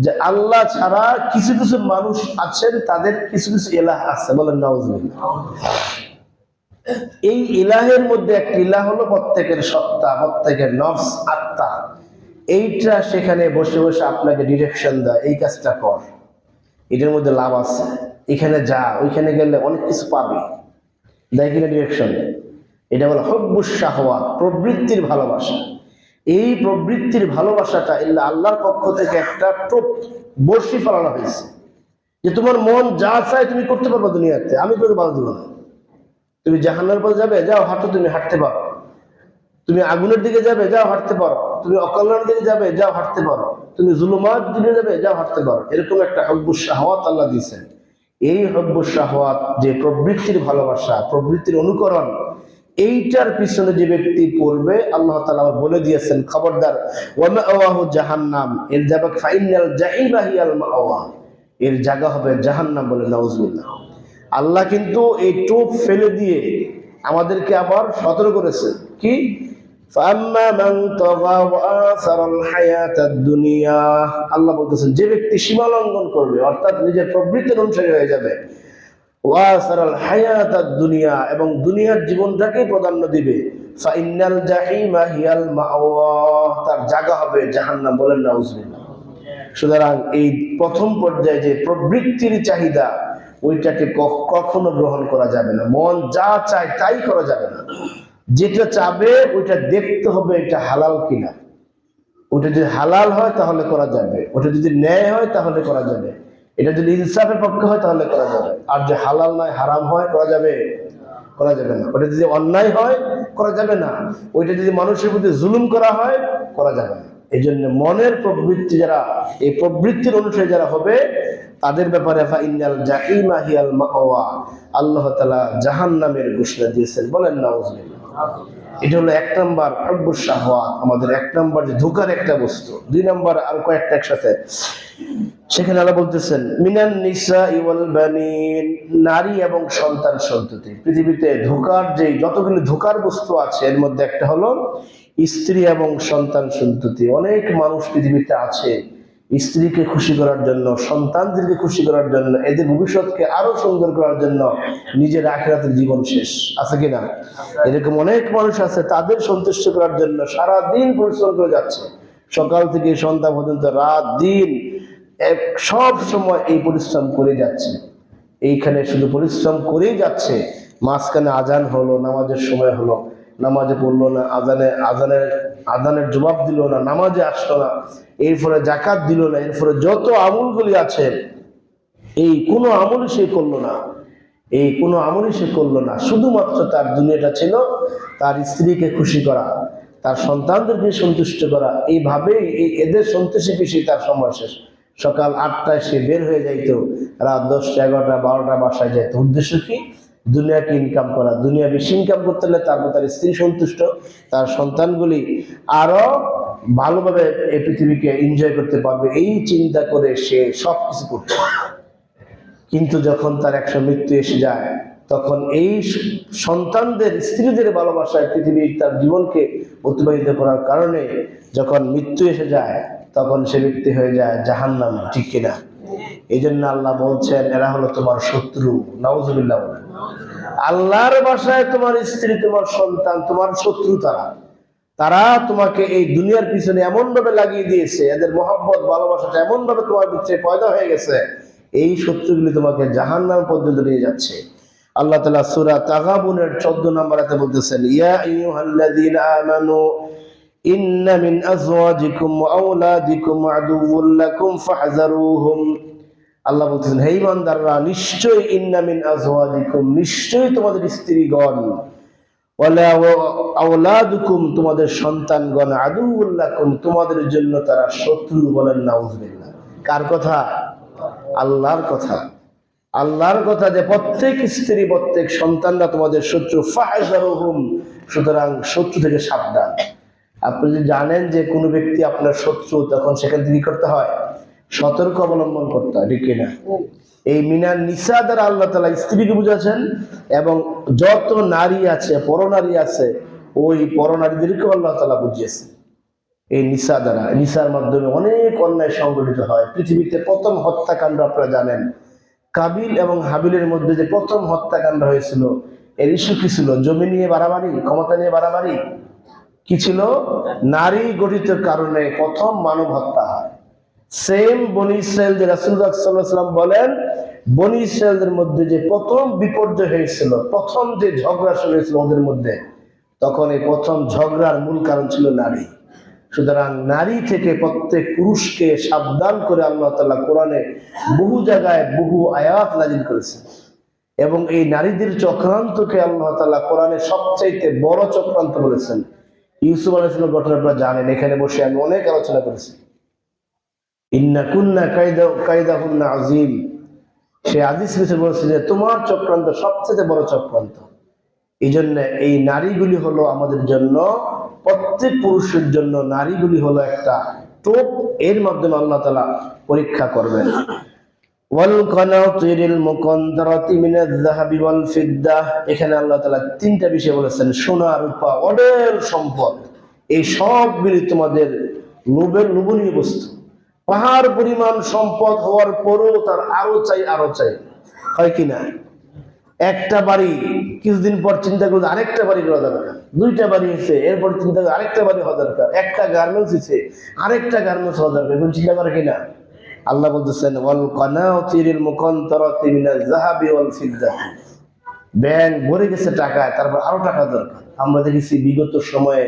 যে আল্লাহ ছাড়া কিছু কিছু মানুষ আছেন, তাদের কিছু কিছু ইলাহ আছে। বলেন নাউজুবিল্লাহ। এই ইলাহের মধ্যে একটা ইলাহ হলো প্রত্যেকের সত্তা, প্রত্যেকের নফস, আত্মা। এইটা সেখানে বসে বসে আপনাকে ডিরেকশন দেয়, এই কাজটা কর, এটার মধ্যে লাভ আছে, এখানে যা, ওইখানে গেলে অনেক কিছু পাবি, দেয় কিনা ডিরেকশন। এটা বলে হুব্বুশ শাহওয়াত, প্রবৃত্তির ভালোবাসা। এই প্রবৃত্তির ভালোবাসাটা আল্লাহর পক্ষ থেকে একটা টোপ বর্ষি ফেলানো হয়েছে, যে তোমার মন যা চায় তুমি করতে পারবে দুনিয়াতে, আমি তোকে বাধা দিব না। তুমি জাহান্নামের পথে যাবে, যাও হাঁটো, তুমি হাঁটতে পারো। তুমি আগুনের দিকে যাবে, যাও হাঁটতে পারো। তুমি অকল্যাণের দিকে যাবে, যাও হাঁটতে পারো। তুমি জুলুমাত দিকে যাবে, যাও হাঁটতে পারো। এরকম একটা হব্বুশ শাহওয়াত আল্লাহ দিয়েছেন। এই হব্বুশ শাহওয়াত, যে প্রবৃত্তির ভালোবাসা, প্রবৃত্তির অনুকরণ, এইটার পিছনে যে ব্যক্তি পড়বে, আল্লাহ তাআলা বলে দিয়েছেন খবরদার, ওয়া মাওয়াহু জাহান্নাম, এর যাবে ফাইনাল জাহিমা হিয়াল মাওয়া, এর জায়গা হবে জাহান্নাম। বলে নাউজুবিল্লাহ। আল্লাহ কিন্তু এই টোপ ফেলে দিয়ে আমাদেরকে আবার সতর্ক করেছে কি, আল্লাহ বলতেছেন যে ব্যক্তি সীমা লঙ্ঘন করবে, অর্থাৎ নিজের প্রবৃত্তির অনুসারী হয়ে যাবে, ওয়াসারাল হায়াতাদ দুনিয়া, এবং দুনিয়ার জীবনটাকে প্রাধান্য দিবে, ফাইনাল জাহিমা হিয়াল মাওয়া, তার জায়গা হবে জাহান্নাম। বলেন নাউজুবিল্লাহ। সুতরাং এই প্রথম পর্যায়ে যে প্রবৃত্তির চাহিদা, ওইটাকে কখনো গ্রহণ করা যাবে না। মন যা চায় তাই করা যাবে না। যেটা চাবে ওইটা দেখতে হবে এটা হালাল কিনা। ওটা যদি হালাল হয় তাহলে করা যাবে, ওটা যদি ন্যায় হয় তাহলে করা যাবে, এটা যদি ইনসাফের পক্ষে হয় তাহলে করা যাবে। আর যে হালাল নয়, হারাম হয়, করা যাবে না। ওটা যদি অন্যায় হয় করা যাবে না। ওইটা যদি মানুষের প্রতি জুলুম করা হয় করা যাবে না। এই জন্য মনের প্রবৃত্তি যারা, এই প্রবৃত্তির অনুসারে যারা হবে, তাদের ব্যাপারে ফাইনাল জাহিমা হিয়াল মাওয়া, আল্লাহ তাআলা জাহান্নামের ঘোষণা দিয়েছেন। বলেন নাউজুবিল্লাহ। এটা হলো এক নম্বর হুব্বুশ শাহওয়াত, আমাদের এক নম্বর যে ধোঁকার একটা বস্তু। দুই নম্বর আর কয়েকটা একসাথে, সেখানে আল্লাহ বলতেছেন মিনান নিসাই ওয়াল বানিন, নারী এবং সন্তান সন্ততি। পৃথিবীতে ধোঁকার যে যতগুলো ধোঁকার বস্তু আছে, এর মধ্যে একটা হলো স্ত্রী এবং সন্তান সন্ততি। অনেক মানুষ পৃথিবীতে আছে স্ত্রীকে খুশি করার জন্য, সন্তানদেরকে খুশি করার জন্য, এদের ভবিষ্যৎকে আরো সুন্দর করার জন্য নিজের আখিরাতের জীবন শেষ, আছে কিনা? এরকম অনেক মানুষ আছে, তাদের সন্তুষ্ট করার জন্য সারাদিন পরিশ্রম করে যাচ্ছে, সকাল থেকে সন্ধ্যা পর্যন্ত, রাত দিন সব সময় এই পরিশ্রম করে যাচ্ছে। এইখানে শুধু পরিশ্রম করেই যাচ্ছে, মাঝখানে আজান হলো, নামাজের সময় হলো, নামাজে পড়লো না, আজানের জবাব দিল না, নামাজে আসলো না, এরপরে জাকাত দিল না, এরপরে যত আমলগুলি আছে এই কোনো আমলই সে করলো না, এই কোনো আমলই সে করলো না। শুধুমাত্র তার দুনিয়াটা ছিল তার স্ত্রীকে খুশি করা, তার সন্তানদেরকে সন্তুষ্ট করা। এইভাবেই এদের সন্তুষ্টি বেশি তার সময় শেষ। সকাল 8টায় সে বের হয়ে যাইতো, রাত 10টা 11টা 12টা বাসায় যেত। উদ্দেশ্য কি? দুনিয়াকে ইনকাম করা। দুনিয়া বেশি ইনকাম করতে হলে তারপর তার স্ত্রী সন্তুষ্ট, তার সন্তানগুলি আরো ভালোভাবে এই পৃথিবীকে এনজয় করতে পারবে, এই চিন্তা করে সে সবকিছু করছে। কিন্তু যখন তার একটা মৃত্যু এসে যায়, তখন এই সন্তানদের, স্ত্রীদের ভালোবাসায় পৃথিবীর তার জীবনকে অতিবাহিত করার কারণে যখন মৃত্যু এসে যায়, তখন সে ব্যক্তি হয়ে যায় জাহান্নামী, ঠিক কিনা? এই জন্য আল্লাহ বলছেন এরা হলো তোমার শত্রু। নাউজুবিল্লাহ। আল্লাহর ভাষায় তোমার স্ত্রী, তোমার সন্তান, তোমার শত্রু। তারা তোমাকে এই দুনিয়ার পিছনে এমন ভাবে লাগিয়ে দিয়েছে, এদের মহব্বত ভালোবাসাটা এমন ভাবে তোমার ভিতরে পয়দা হয়ে গেছে, এই শত্রুগুলি তোমাকে জাহান্নাম পর্যন্ত নিয়ে যাচ্ছে। আল্লাহ তাআলা সূরা তাগাবুনের 14 নম্বর আয়াতে বলতেছেন, ইয়া আইয়ুহাল্লাযীনা আমানু ইন্না মিন আজওয়াজিকুম ওয়া আওলাদিকুম আদুউল লাকুম ফাহযারুহুম। আল্লাহ বলতেছেন, হে ঈমানদাররা, নিশ্চয়ই ইন্না মিন আজওয়াজিকুম, নিশ্চয়ই তোমাদের স্ত্রীগণ, ওয়ালা আওলাদুকুম, তোমাদের সন্তানগণ, আদুউল লাকুম, তোমাদের জন্য তারা শত্রু। বলেন নাউজুবিল্লাহ। কার কথা? আল্লাহর কথা। আল্লাহর কথা যে প্রত্যেক স্ত্রী, প্রত্যেক সন্তানরা তোমাদের শত্রু। ফাহযারুহুম, সুতরাং শত্রু থেকে সাবধান। আপনি যদি জানেন যে কোনো ব্যক্তি আপনার শত্রু, তখন সেখান থেকে কি করতে হয়? সতর্ক অবলম্বন করতে হয়, ঠিক কিনা? এই মিনান নিসা দ্বারা আল্লাহ তাআলা স্ত্রীকে বুঝাচ্ছেন, এবং যত নারী আছে, পরনারী আছে, ওই পরনারীদেরকেও আল্লাহ তাআলা বুঝিয়েছেন এই নিসা দ্বারা। নিসার মাধ্যমে অনেক অন্যায় সংগঠিত হয়। পৃথিবীতে প্রথম হত্যাকাণ্ড আপনারা জানেন, কাবিল এবং হাবিলের মধ্যে যে প্রথম হত্যাকাণ্ড হয়েছিল, এর ইস্যু কি ছিল? জমি নিয়ে বাড়াবাড়ি, ক্ষমতা নিয়ে বাড়াবাড়ি। কি ছিল? নারী গঠিত কারণে প্রথম মানব হত্যা হয়। সেম বনি ইসরায়েলদের রাসূলুল্লাহ সাল্লাল্লাহু আলাইহি ওয়াসাল্লাম বলেন, বনি ইসরায়েলদের মধ্যে যে প্রথম বিপর্যয় হয়েছিল, প্রথম যে ঝগড়া শুরু হয়েছিল ওদের মধ্যে, তখন এই প্রথম ঝগড়ার মূল কারণ ছিল নারী। সুতরাং নারী থেকে প্রত্যেক পুরুষকে সাবধান করে আল্লাহ তাআলা কোরআনে বহু জায়গায় বহু আয়াত নাযিল করেছেন। এবং এই নারীদের চক্রান্তকে আল্লাহ তাআলা কোরআনে সবচাইতে বড় চক্রান্ত বলেছেন। ইউসুফ আলাইহিস সালামের ঘটনা আপনারা জানেন, এখানে বসে আমি অনেক আলোচনা করেছি। ইন্না কুন্না কায়দাহুন্না আযীম। সে আজিজ কিছু বলেছে যে তোমার চক্রান্ত সবচেয়ে বড় চক্রান্ত। এই জন্য এই নারীগুলি হলো আমাদের জন্য, প্রত্যেক পুরুষের জন্য নারীগুলি হলো একটা টোপ, এর মাধ্যমে আল্লাহ তাআলা পরীক্ষা করবেন। ওয়াল কানাতিরিল মুকান্দারাতি মিনাজ যাহাবি ওয়াল ফিদ্দা, এখানে আল্লাহ তাআলা তিনটা বিষয় বলেছেন, সোনা রূপা অঢেল সম্পদ, এই সবগুলি তোমাদের লোভনীয় বস্তু। পাহাড় পরিমাণ সম্পদ হওয়ার পরও তার আরো চাই, আরো চাই, হয় কিনা? একটা বাড়ি কিছুদিন পর চিন্তা করলে আরেকটা বাড়ি করা দরকার, দুইটা বাড়ি হয়েছে এরপর চিন্তা করে আরেকটা বাড়ি হওয়া দরকার, একটা গার্মেন্টস হয়েছে আরেকটা গার্মেন্টস হওয়া দরকার, এখন চিন্তা করে কিনা? আল্লাহ বলতেছেন ওয়াল কানাতিরিল মুকান্তারাতি মিনাজ যাহাবি ওয়াল ফিদ্দাতি, ব্যাংক ভরে গেছে টাকায়, তারপর আরো টাকা দরকার। আমরা দেখেছি বিগত সময়ে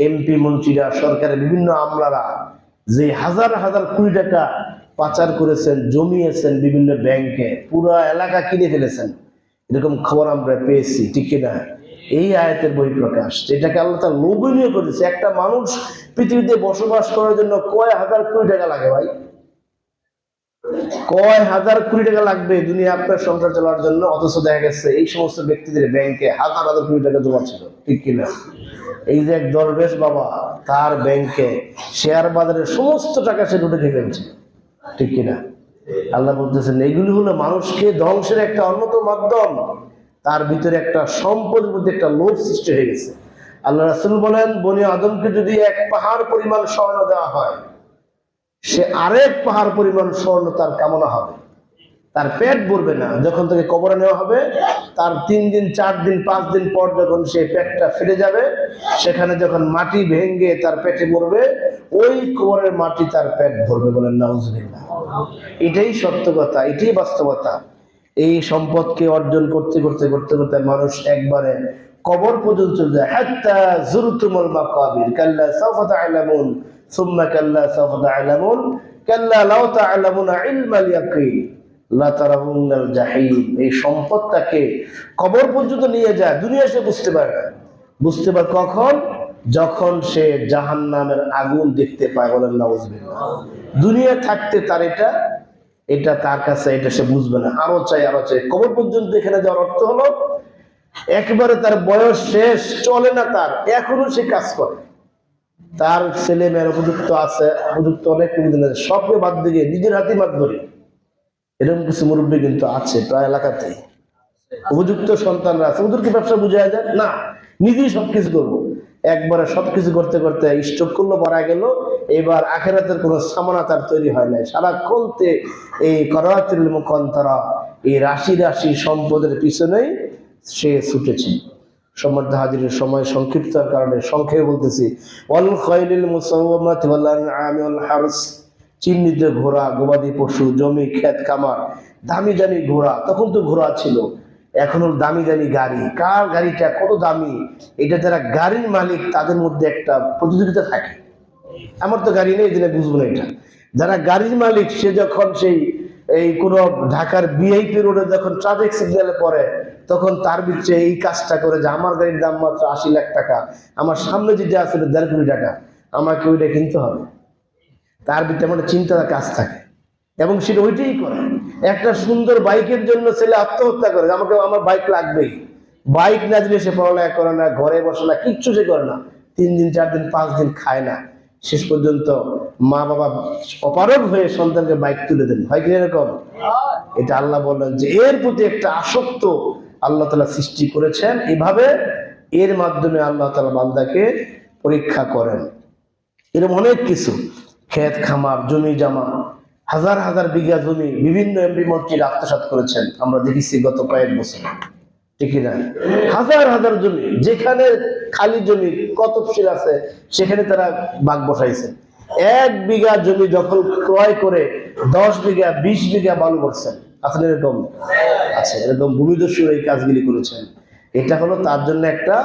এমপি মন্ত্রীরা, সরকারের বিভিন্ন আমলারা যে হাজার হাজার কোটি টাকা পাচার করেছেন, জমিয়েছেন বিভিন্ন ব্যাংকে, পুরো এলাকা কিনে ফেলেছেন, এরকম খবর আমরা পেয়েছি, ঠিক কিনা? এই আয়াতের বহিঃপ্রকাশ, যেটাকে আল্লাহ তাআলা লোভনীয় করেছে। একটা মানুষ পৃথিবীতে বসবাস করার জন্য কয় হাজার কোটি টাকা লাগে ভাই, কয় হাজার কোটি টাকা লাগবে দুনিয়া আপনার সংসার চালার জন্য, অথচ দেখা গেছে এই সমস্ত ব্যক্তিদের ব্যাংকে হাজার হাজার কোটি টাকা জমা ছিল, ঠিক কিনা? এই যে এক দরবেশ বাবা, তার ব্যাংকে শেয়ার বাজারের সমস্ত টাকা সে লুটে খেয়ে ফেলছে, ঠিক কিনা? আল্লাহ বলতেছেন এগুলি হলো মানুষকে ধ্বংসের একটা অন্যতম মাধ্যম। তার ভিতরে একটা সম্পদের মধ্যে একটা লোভ সৃষ্টি হয়ে গেছে। আল্লাহ রাসূল বলেন, বনি আদমকে যদি এক পাহাড় পরিমাণ স্বর্ণ দেওয়া হয়, সে আরেক পাহাড় পরিমাণ স্বর্ণ তার কামনা হবে, তার পেট ভরবে না। যখন তাকে কবরে নেওয়া হবে, তার 3 দিন 4 দিন 5 দিন পর যখন সে পেটটা ফেটে যাবে, সেখানে যখন মাটি ভেঙে তার পেটে পড়বে, ওই কবরের মাটি তার পেট ভরবে, বলেন নাউজুবিল্লাহ। এটাই সত্য কথা, এটাই বাস্তবতা। এই সম্পদকে অর্জন করতে করতে করতে করতে মানুষ একবারে কবর পর্যন্ত চলে যায়। হাত্তা যুরতুমুল মাকাবির কাল্লা সাওফা তা'লামুন সুম্মা কাল্লা সাওফা তা'লামুন কাল্লা লাউ তা'লামুনা ইলমাল ইয়াকিন লা তারাউনাল জাহিম। এই সম্পদটাকে কবর পর্যন্ত নিয়ে যায়, দুনিয়া সে বুঝতে পারে না। বুঝতে পারে কখন? যখন সে জাহান্নামের আগুন দেখতে পায়, বলেন নাউজুবিল্লাহ। দুনিয়া থাকতে তার এটা তার কাছে এটা সে বুঝবে না, আরো চাই, আরো চাই। কবর পর্যন্ত এখানে যাওয়ার অর্থ হলো একবারে তার বয়স শেষ, চলে না তার, এখনো সে কাজ করে, তার ছেলে মেয়ের উপযুক্ত আছে, উপযুক্ত অনেক সবকে বাদ দিয়ে নিজের হাতে মাছ ধরে, এরকম কিছু মুরব্বী কিন্তু আছে প্রায় এলাকাতেই। উপযুক্ত সন্তানরা আছে, ওদেরকে ব্যবসা বুঝায় যায় না, নিজেই সবকিছু করবো। একবারে সবকিছু করতে করতে স্ট্রোক করলো, মারা গেল। এবার আখিরাতের কোনো সামনা তার তৈরি হয় নাই। সারাক্ষণ এই কানাতিরিল মুকান্তারা, এই রাশি রাশি সম্পদের পিছনেই সে ছুটেছে। সম্মানিত হাজিরের সময় সংক্ষিপ্তার কারণে সংক্ষেপে বলতেছি, ওয়াল খাইলিল মুসাওয়ামাতি ওয়াল আনআমি ওয়াল হারস, চিহ্নিত ঘোড়া, গবাদি পশু, জমি, ক্ষেত খামার, দামি দামি ঘোড়া। তখন তো ঘোড়া ছিল, এখন হল দামি দামি গাড়ি। কার গাড়িটা কত দামি, এটা যারা গাড়ির মালিক তাদের মধ্যে একটা প্রতিযোগিতা থাকে। আমার তো গাড়ি নেই, দিলে বুঝবো না এটা। যারা গাড়ির মালিক, সে যখন এই কোনো ঢাকার ভিআইপি রোডে যখন ট্রাফিক সিগন্যালে পড়ে, তখন তার ভিতরে এই কাজটা করে যে আমার গাড়ির দাম মাত্র 80 লাখ টাকা, আমার সামনে যেটা আছে 1.5 কোটি টাকা, আমাকে ওইটা কিনতে হবে। তার ভিতরে আমার চিন্তার কাজ থাকে এবং সেটা ওইটাই করে। একটা সুন্দর বাইকের জন্য ছেলে আত্মহত্যা করে, আমাকে আমার বাইক লাগবেই। বাইক না দিলে সে পড়ালেখা করে না, ঘরে বসে না, কিচ্ছু সে করে না। 3 দিন 4 দিন 5 দিন খায় না, শেষ পর্যন্ত মা বাবা অপারগ হয়ে সন্তানকে বাইক তুলে দেন, হয় কি এরকম? এটা আল্লাহ বললেন যে এর প্রতি একটা আসক্ত আল্লাহ তাআলা সৃষ্টি করেছেন। এভাবে এর মাধ্যমে আল্লাহ তাআলা বান্দাকে পরীক্ষা করেন। এরকম অনেক কিছু, ক্ষেত খামার, জমি জামা, হাজার হাজার বিঘা জমি বিভিন্ন এমপি মন্ত্রীরা আত্মসাৎ করেছেন, আমরা দেখেছি গত কয়েক বছর। ঠিক না? হাজার হাজার জমি, যেখানে খালি জমি কতশিল আছে সেখানে তারা বাগ বসাইছে। 1 বিঘা জমি দখল ক্রয় করে 10 বিঘা 20 বিঘা বালু করছেন। আসলে এরকম আছে, এরকম ভূমিদস্যুরা এই কাজগুলি করেছেন। এটা হলো তার জন্য একটা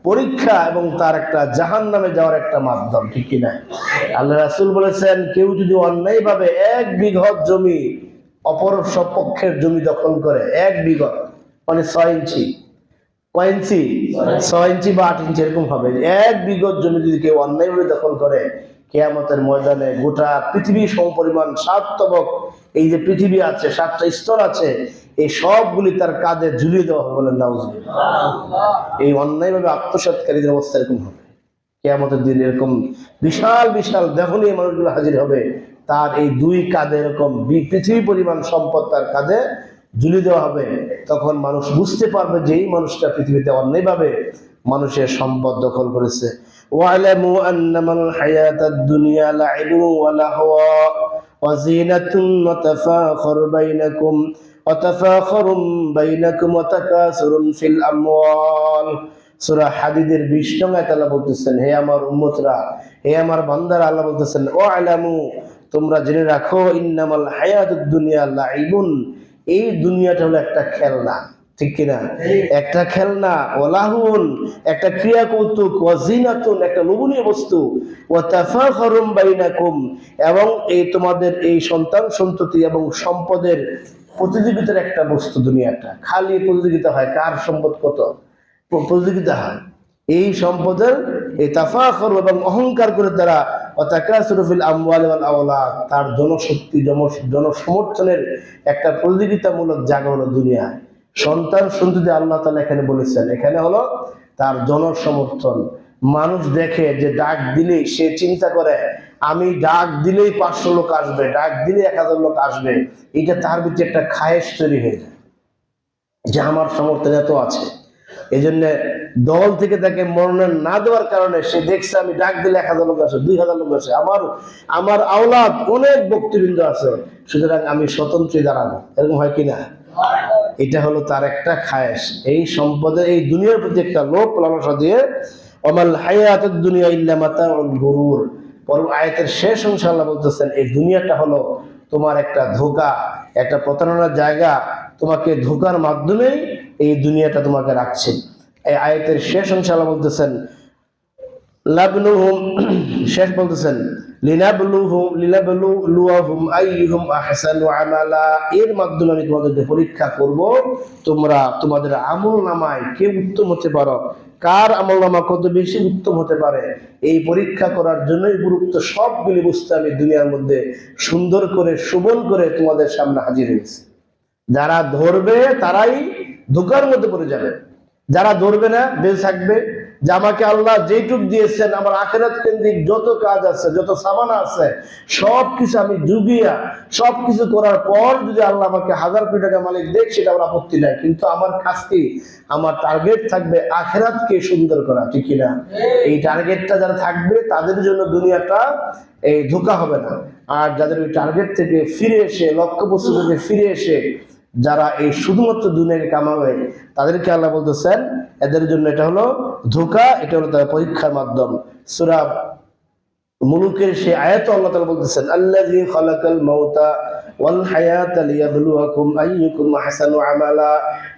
পরীক্ষা এবং তার একটা জাহান্নামে যাওয়ার একটা মাধ্যম, ঠিক কিনা? আল্লাহ রাসূল বলেছেন, কেউ যদি অন্যায়ভাবে 1 বিঘা জমি অপর সপক্ষের জমি দখল করে, 1 বিঘা মানে 6 ইঞ্চি, কয় ইঞ্চি? 6 ইঞ্চি বা 8 ইঞ্চি এরকম হবে। 1 বিঘা জমি যদি কেউ অন্যায়ভাবে দখল করে, কিয়ামতের ময়দানে গোটা পৃথিবী সমপরিমাণ 7 তবক, এই যে পৃথিবী আছে 7টা স্তর আছে, এই সবগুলি তার কাঁধে ঝুলিয়ে দেওয়া হবে। বলেন নাউজুবিল্লাহ। এই অন্যায়ভাবে আত্মসাৎকারীদের অবস্থা এরকম হবে। কিয়ামতের দিন এরকম বিশাল বিশাল দেহনীয় মানুষগুলো হাজির হবে, তার এই 2 কাঁধে এরকম পৃথিবী পরিমাণ সম্পদ তার কাঁধে ঝুলিয়ে দেওয়া হবে। তখন মানুষ বুঝতে পারবে যে এই মানুষটা পৃথিবীতে অন্যায়ভাবে মানুষের সম্পদ দখল করেছে। ওয়ালামু আন্নামাল হায়াতাদ দুনিয়া লাইবু ওয়া লাহওয়া ওয়া যিনাতুন ওয়া তাফাখুরুম বাইনাকুম ওয়া তাকাসুরুন ফিল আমওয়াল। সূরা হাদীদের 20 নং আয়াতে আল্লাহ বলতেছেন, হে আমার উম্মতরা, হে আমার বান্দারা, আল্লাহ বলতেছেন, ওয়ালামু, তোমরা জেনে রাখো, ইন্নামাল হায়াতুদ দুনিয়া লাইবুন, এই দুনিয়াটা হলো একটা খেলনা, ঠিক কিনা? একটা খেলনা, ওয়ালাহুন একটা ক্রিয়া কৌতুক, ওয়াজিনাতুন একটা লোভনীয় বস্তু, ওয়া তাফাখুরুম বাইনাকুম এবং এই তোমাদের এই সন্তান সন্ততি এবং সম্পদের প্রতিযোগিতার একটা বস্তু। দুনিয়াটা খালি প্রতিযোগিতা হয়, কার সম্পদ কত, প্রতিযোগিতা হয় এই সম্পদের। এই তাফাখুর এবং অহংকার করে তারা ওয়াতাকাসুরু ফিল আমওয়াল ওয়াল আওলাদ, তার জনশক্তি জনসমর্থনের একটা প্রতিযোগিতামূলক জায়গা হলো দুনিয়া। সন্তান সন্ততি আল্লাহ তাআলা এখানে বলেছেন, এখানে হলো তার জনসমর্থন। মানুষ দেখে যে ডাক দিলেই সে চিন্তা করে আমি ডাক দিলেই 500 লোক আসবে, ডাক দিলে 1000 লোক আসবে, এটা তার ভিতরে একটা খায়েশ তৈরি হয়ে যায় যে আমার সমর্থন এত আছে। এই জন্য দল থেকে তাকে মনোনয়ন না দেওয়ার কারণে সে দেখছে আমি ডাক দিলে 1000 লোক আসে, 2000 লোক আসে, আমার আওলাদ অনেক ভক্তবৃন্দ আছে, সুতরাং আমি স্বতন্ত্রী দাঁড়াবো। এরকম হয় কিনা? এটা হলো তার একটা খায়েশ, এই সম্পদের এই দুনিয়ার প্রতি একটা লোভ লালসা দিয়ে। ওমাল হায়াতুদ দুনিয়া ইল্লা মাতাউল গুরুর। পর আয়াতের শেষ অংশে আল্লাহ বলতেছেন, এই দুনিয়াটা হলো তোমার একটা ধোঁকা, একটা প্রতারণার জায়গা, তোমাকে ধোঁকার মাধ্যমেই এই দুনিয়াটা তোমাকে রাখছে। এই আয়াতের শেষ অংশে আল্লাহ বলতেছেন, লাবলুহুম, শেষ বলতেছেন লিনাবলুহুম আইয়ুহুম আহসানু আমালা, এর মাধ্যমে আমি তোমাদেরকে পরীক্ষা করব, তোমরা তোমাদের আমলনামায় কে উত্তম হতে পারো, কার আমলনামা কত বেশি উত্তম হতে পারে। এই পরীক্ষা করার জন্যই উপরোক্ত সবগুলি বস্তু আমি দুনিয়ার মধ্যে সুন্দর করে শোভন করে তোমাদের সামনে হাজির হয়েছে। যারা ধরবে তারাই ধোঁকার মধ্যে পড়ে যাবে, যারা ধরবে না বেঁচে থাকবে। যে আমাকে আল্লাহ যেটুক দিয়েছেন, আমার আখিরাত কেন্দ্রিক যত কাজ আছে, যত সামানা আছে, সবকিছু আমি ডুবিয়া সবকিছু করার পর যদি আল্লাহ আমাকে 1000 কোটি টাকা মালিক দেখ, সেটা আমার আপত্তি নাই, কিন্তু আমার কাজ কি, আমার টার্গেট থাকবে আখিরাতকে সুন্দর করা, ঠিক কিনা? এই টার্গেটটা যারা থাকবে তাদের জন্য দুনিয়াটা এই ধোঁকা হবে না। আর যাদের ওই টার্গেট থেকে ফিরে এসে, লক্ষ্যবস্তু থেকে ফিরে এসে যারা এই শুধুমাত্র দুনিয়াকে কামাবে, তাদেরকে আল্লাহ বলতেছেন এদের জন্য এটা হলো ধোঁকা, এটা হলো তার পরীক্ষার মাধ্যম। সূরা মুলুকের সেই আয়াত আল্লাহ তাআলা বলতেছেন, আল্লাযী খালাকাল মাউতা ওয়াল হায়াতা লিয়াবলুয়াকুম আইয়ুকুম আহসানু আমালা,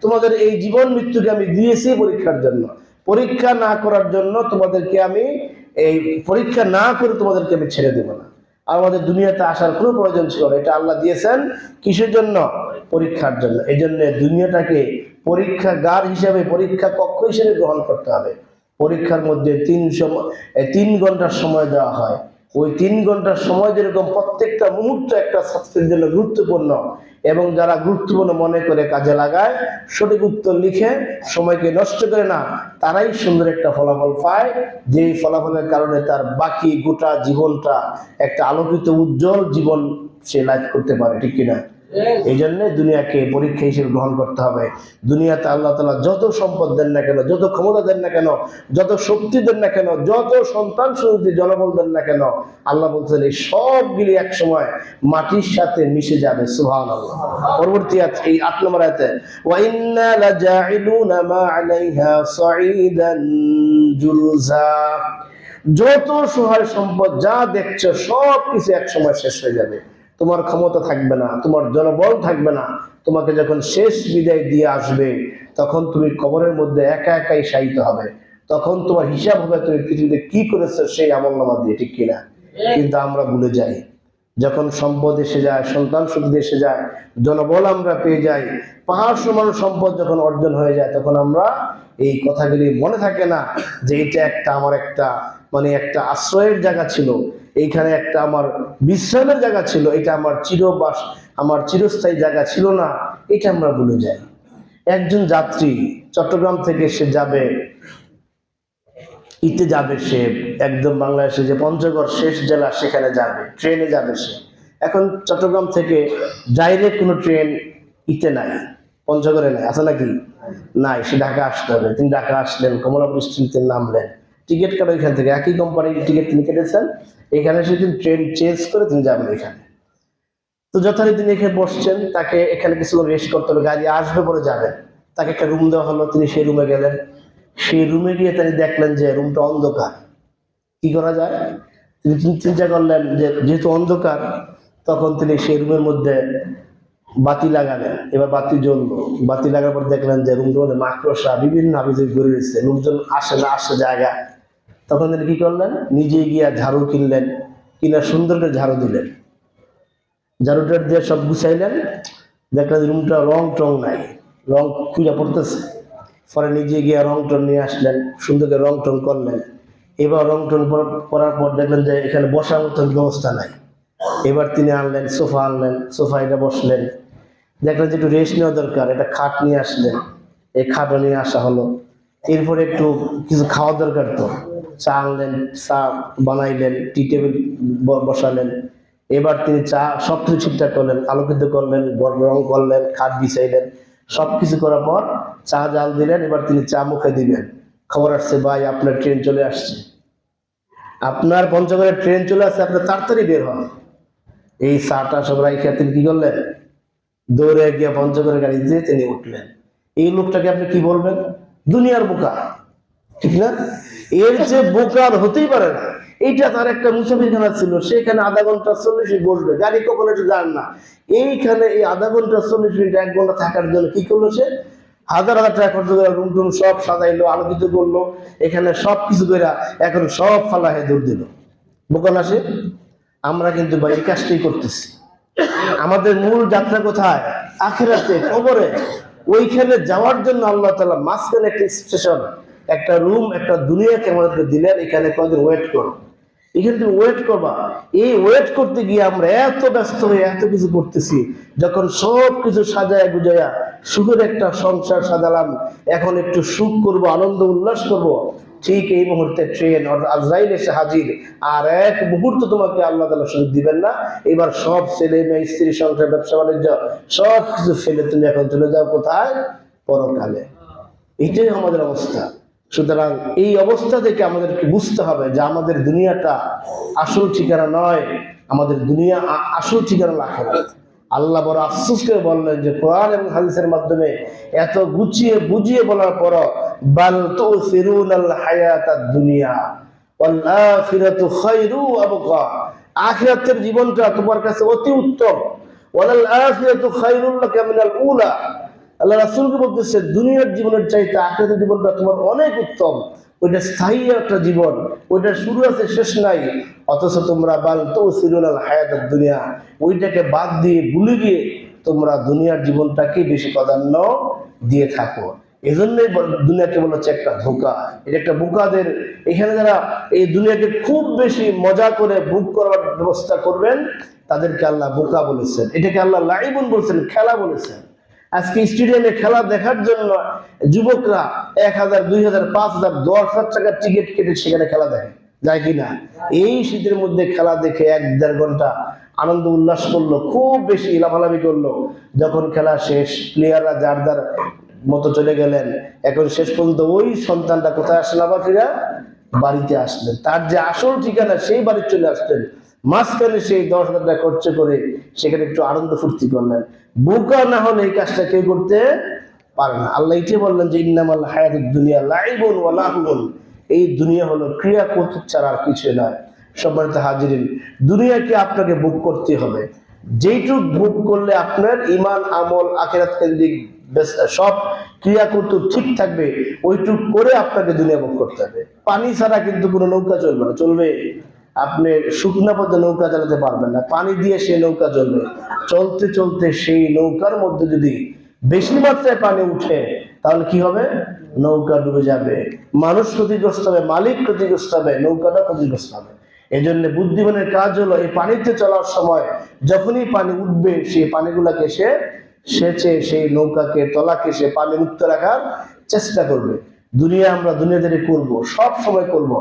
তোমাদের এই জীবন মৃত্যুকে আমি দিয়েছি পরীক্ষার জন্য, পরীক্ষা না করার জন্য তোমাদেরকে আমি এই পরীক্ষা না করে তোমাদেরকে আমি ছেড়ে দেব না। আমাদের দুনিয়াতে আসার কোনো প্রয়োজন ছিল না, এটা আল্লাহ দিয়েছেন কিসের জন্য? পরীক্ষার জন্য। এই জন্য দুনিয়াটাকে পরীক্ষাগার হিসেবে, পরীক্ষা কক্ষ হিসেবে গ্রহণ করতে হবে। পরীক্ষার মধ্যে 3 ঘন্টার সময় দেওয়া হয়, ওই 3 ঘন্টার সময় যেরকম প্রত্যেকটা মুহূর্ত একটা ছাত্রের জন্য গুরুত্বপূর্ণ, এবং যারা গুরুত্বপূর্ণ মনে করে কাজে লাগায়, সঠিক উত্তর লিখে সময়কে নষ্ট করে না, তারাই সুন্দর একটা ফলাফল পায়, যেই ফলাফলের কারণে তার বাকি গোটা জীবনটা একটা আলোকিত উজ্জ্বল জীবন সে লাইফ করতে পারে, ঠিক কিনা? এই জন্য দুনিয়াকে পরীক্ষা হিসেবে গ্রহণ করতে হবে। দুনিয়াতে আল্লাহ তাআলা যত সম্পদ দেন না কেন, যত ক্ষমতা দেন না কেন, যত শক্তি দেন না কেন, যত সন্তান সন্ততি জনবল দেন না কেন, আল্লাহ বলছেন এই সবগুলি এক সময় মাটির সাথে মিশে যাবে। সুবহানাল্লাহ। পরবর্তী এই 8 নম্বর আয়াতে, ওয়া ইন্না লাজাইলুনা মা আলাইহা সাঈদান জুরুজা, যত সহায় সম্পদ যা দেখছো সব কিছু এক সময় শেষ হয়ে যাবে। তোমার ক্ষমতা থাকবে না, তোমার জনবল থাকবে না। তোমাকে যখন শেষ বিদায় দিয়ে আসবে, তখন তুমি কবরের মধ্যে একা একাই শায়িত হবে। তখন তোমার হিসাব হবে তুমি পৃথিবীতে কি করেছো সেই আমলনামা দিয়ে, ঠিক কিনা? কিন্তু আমরা ভুলে যাই, যখন সম্পদ এসে যায়, সন্তান সুখী এসে যায়, জনবল আমরা পেয়ে যাই, পাহাড় সমান সম্পদ যখন অর্জন হয়ে যায়, তখন আমরা এই কথাগুলি মনে থাকে না যে এটা একটা আমার একটা একটা আশ্রয়ের জায়গা ছিল, এইখানে একটা আমার বিশ্রামের জায়গা ছিল, এটা আমার চিরবাস আমার চিরস্থায়ী জায়গা ছিল না। এটা আমরা ভুলে যাই। একজন যাত্রী চট্টগ্রাম থেকে সে যাবে ইতে যাবে, সে একদম বাংলাদেশে যে পঞ্চগড় শেষ জেলা সেখানে যাবে, ট্রেনে যাবে সে। এখন চট্টগ্রাম থেকে ডাইরেক্ট কোনো ট্রেন ইতে নাই, পঞ্চগড়ে নাই, আছে নাকি? নাই। সে ঢাকা আসতে হবে। তিনি ঢাকা আসলেন, কমলাপুর স্টেশনে নামলেন, টিকিট কাটা ওইখান থেকে, একই কোম্পানির টিকিট তিনি কেটেছেন, এখানে সে ট্রেন চেঞ্জ করে তিনি যাবেন এখানে। তো যথারীতি তিনি এখানে বসছেন, তাকে এখানে কিছুক্ষণ রেস্ট করতে হবে, গাড়ি আসবে পরে যাবেন। তাকে একটা রুম দেওয়া হলো, তিনি সেই রুমে গেলেন। সেই রুমে গিয়ে তিনি দেখলেন যে রুমটা অন্ধকার। কি করা যায়? তিনি চিন্তা করলেন যে যেহেতু অন্ধকার, তখন তিনি সেই রুমের মধ্যে বাতি লাগালেন। এবার বাতি জ্বললো, বাতি লাগার পর দেখলেন যে রুমটার মধ্যে মাকড়সা বিভিন্ন হাবিজাবি ঘুরে রয়েছে, লোকজন আসে না আসে জায়গা। তখন তিনি কি করলেন, নিজে গিয়া ঝাড়ু কিনলেন, কিনা সুন্দর করে ঝাড়ু দিলেন, ঝাড়ুটা দিয়ে সব গুছাইলেন। দেখলেন রুমটা রং টং নাই, রং খুঁজে পড়তেছে। পরে নিজে গিয়ে রং টং নিয়ে আসলেন, সুন্দর করে রং টং করলেন। এবার রং টং করার পর দেখলেন যে এখানে বসার মতন ব্যবস্থা নাই। এবার তিনি আনলেন সোফা, আনলেন সোফা, এটা বসলেন। দেখলেন যে একটু রেস্ট নেওয়া দরকার, একটা খাট নিয়ে আসলেন, এই খাটও নিয়ে আসা হলো। এরপরে একটু কিছু খাওয়া দরকার, তো চা আনলেন, চা বানাইলেন, টি টেবিল বসালেন। এবার তিনি চা সবকিছু ঠিকঠাক করলেন, আলোকিত করলেন, রং করলেন, খাট বিছাইলেন, সবকিছু করার পর চা জাল দিলেন। এবার তিনি চা মুখে দিবেন, খবর আসছে ভাই আপনার ট্রেন চলে আসছে, আপনার পঞ্চগড়ের ট্রেন চলে আসছে, আপনার তাড়াতাড়ি বের হন। এই চাটা সব রাইখা তিনি কি করলেন, দৌড়ে গিয়ে পঞ্চগড়ের গাড়ি দিয়ে তিনি উঠলেন। এই লোকটাকে আপনি কি বলবেন? দুনিয়ার বোকা, ঠিক না? এর যে বোকার হতেই পারে না। এইটা তার একটা মুসাফিরখানা ছিল, সেখানে আধা ঘন্টা 40 মিনিট বসবে, গাড়ি কখনো একটু যান না। এইখানে এই আধা ঘন্টা 40 মিনিট 1 ঘন্টা থাকার জন্য কি করলো সে? হাজার হাজার টাকা খরচ করে রুম টুম সব সাজাইলো, আলোকিত করলো, এখানে সব কিছু করে এখন সব ফালা হয়ে দৌড় দিল। বোকা না সে? আমরা কিন্তু ভাই এই কাজটাই করতেছি। আমাদের মূল যাত্রা কোথায়? আখিরাতে, কবরে। ওইখানে যাওয়ার জন্য আল্লাহ তাআলা মাঝখানে একটা স্টেশন, একটা রুম, একটা দুনিয়াকে আমাদেরকে দিলেন। এখানে কয়েকদিন ওয়েট করো, এখানে তুমি ওয়েট করবা। এই ওয়েট করতে গিয়ে আমরা এত ব্যস্ত হয়ে এত কিছু করতেছি। যখন সব কিছু সাজায় গুজায়া সুখের একটা সংসার সাজালাম, এখন একটু সুখ করব, আনন্দ উল্লাস করব, ঠিক এই মুহূর্তে ট্রেন আজরাইল এসে হাজির। আর এক মুহূর্ত তোমাকে আল্লাহ তাআলা সুযোগ দিবেন না। এবার সব ছেলে মেয়ে, স্ত্রী, সংসার, ব্যবসা বাণিজ্য সব কিছু ফেলে তুমি এখন চলে যাও কোথায়? পরকালে। এটাই আমাদের অবস্থা। সুতরাং এই অবস্থা থেকে আমাদেরকে বুঝতে হবে যে আমাদের দুনিয়াটা আসল ঠিকানা নয়, আমাদের দুনিয়া আসল ঠিকানা আখিরাত। আল্লাহ বড় আফসোস করে বললেন যে কোরআন এবং হাদিসের মাধ্যমে এত গুছিয়ে বুঝিয়ে বলার পর, বাল তুসিরুনাল হায়াতাদ দুনিয়া ওয়াল আখিরাতু খায়রু ওয়া আবকা, আখিরাতের জীবনটা তোমার কাছে অতি উত্তম, ওয়াল আখিরাতু খায়রুল লাকা মিনাল উলা। আল্লাহ রাসূলকে বলতেছে দুনিয়ার জীবনের চাইতে আখিরাতের জীবনটা তোমার অনেক উত্তম, ওইটা স্থায়ী একটা জীবন, ওইটা শুরু আছে শেষ নাই। অথচ তোমরা বাল তুসিরুনাল হায়াতাদ দুনিয়া, ওইটাকে বাদ দিয়ে ভুলে গিয়ে তোমরা দুনিয়ার জীবনটাকে বেশি প্রাধান্য দিয়ে থাকো। এই জন্যই দুনিয়াকে বলা হচ্ছে একটা ধোঁকা, এটা একটা বোকাদের। এখানে যারা এই দুনিয়াকে খুব বেশি মজা করে ভোগ করার ব্যবস্থা করবেন, তাদেরকে আল্লাহ বোকা বলেছেন। এটাকে আল্লাহ লাইবুন বলেছেন, খেলা বলেছেন। আজকে স্টেডিয়ামে খেলা দেখার জন্য যুবকরা 1000, 2000, 5000, 10,000 টাকার টিকিট কেটে সেখানে খেলা দেখে, যায় কিনা? এই শীতের মধ্যে খেলা দেখে 1-1.5 ঘন্টা আনন্দ উল্লাস করলো, খুব বেশি লাফালাফি করলো। যখন খেলা শেষ, প্লেয়াররা যার যার মতো চলে গেলেন, এখন শেষ পর্যন্ত ওই সন্তানটা কোথায় আসলেন? আবার ফিরা বাড়িতে আসলেন, তার যে আসল ঠিকানা সেই বাড়ি চলে আসলেন। মাঝখানে সেই 10,000 টাকা খরচ করে সেখানে একটু আনন্দ ফুর্তি করলেন। বোকা না হলে এই কাজটা কেউ করতে পারে না। আল্লাহ এটাই বললেন যে ইন্নামাল হায়াতুদ দুনিয়া লাইবুন ওয়া লাহবুন, এই দুনিয়া হলো ক্রিয়া কৌতুক ছাড়া আর কিছু নয়। সম্মানিত হাজিরিন, দুনিয়াকে আপনাকে ভোগ করতে হবে। যেইটুক ভোগ করলে আপনার ঈমান, আমল, আখিরাত কেন্দ্রিক সব ক্রিয়া কৌতুক ঠিক থাকবে, ওইটুক করে আপনাকে দুনিয়া ভোগ করতে হবে। পানি ছাড়া কিন্তু কোনো নৌকা চলবে না। চলবে? আপনি শুকনা পথে নৌকা চালাতে পারবেন না, পানি দিয়ে সেই নৌকা চলবে। চলতে চলতে সেই নৌকার মধ্যে যদি বেশি মাত্রায় পানি উঠে, তাহলে কি হবে? নৌকা ডুবে যাবে, মানুষ ক্ষতিগ্রস্ত হবে, মালিক ক্ষতিগ্রস্ত হবে, নৌকাটা ক্ষতিগ্রস্ত হবে। এই জন্য বুদ্ধিমানের কাজ হলো এই পানিতে চলার সময় যখনই পানি উঠবে সেই পানিগুলাকে সে সেচে সেই নৌকাকে, তলাকে সে পানি মুক্ত রাখার চেষ্টা করবে। দুনিয়া আমরা দুনিয়াদারি করব, সব সময় করব।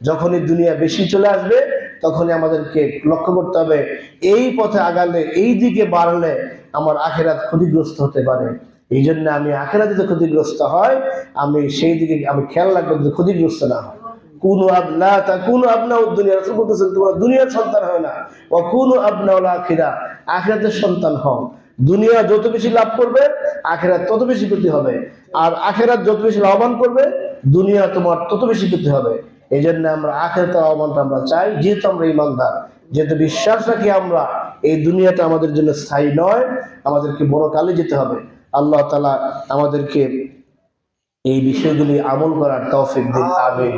যখনই দুনিয়া বেশি চলে আসবে তখনই আমাদেরকে লক্ষ্য করতে হবে এই পথে আগালে, এই দিকে বাড়লে আমার আখিরাত ক্ষতিগ্রস্ত হতে পারে। এই জন্য আমি আখিরাত যদি ক্ষতিগ্রস্ত হয়, আমি সেই দিকে আমি খেয়াল রাখবো যদি ক্ষতিগ্রস্ত না হয়। কুনু আবলা তাকুনু আবনাউদ দুনিয়া, রাসূল বলতেছেন তোমরা দুনিয়ার সন্তান হয় না, ওয়া কুনু আবনাউল আখিরা, আখিরাতের সন্তান হও। দুনিয়া যত বেশি লাভ করবে আখিরাত তত বেশি ক্ষতি হবে, আর আখিরাত যত বেশি লাভবান করবে দুনিয়া তোমার তত বেশি ক্ষতি হবে। এই জন্য আমরা আখিরাতের লাভবানটা আমরা চাই, যেহেতু আমরা ঈমানদার, যেহেতু বিশ্বাস রাখি আমরা এই দুনিয়াটা আমাদের জন্য স্থায়ী নয়, আমাদেরকে বড়কালে যেতে হবে। আল্লাহ তাআলা আমাদেরকে এই বিষয়গুলি আমল করার তৌফিক দিন। আমিন।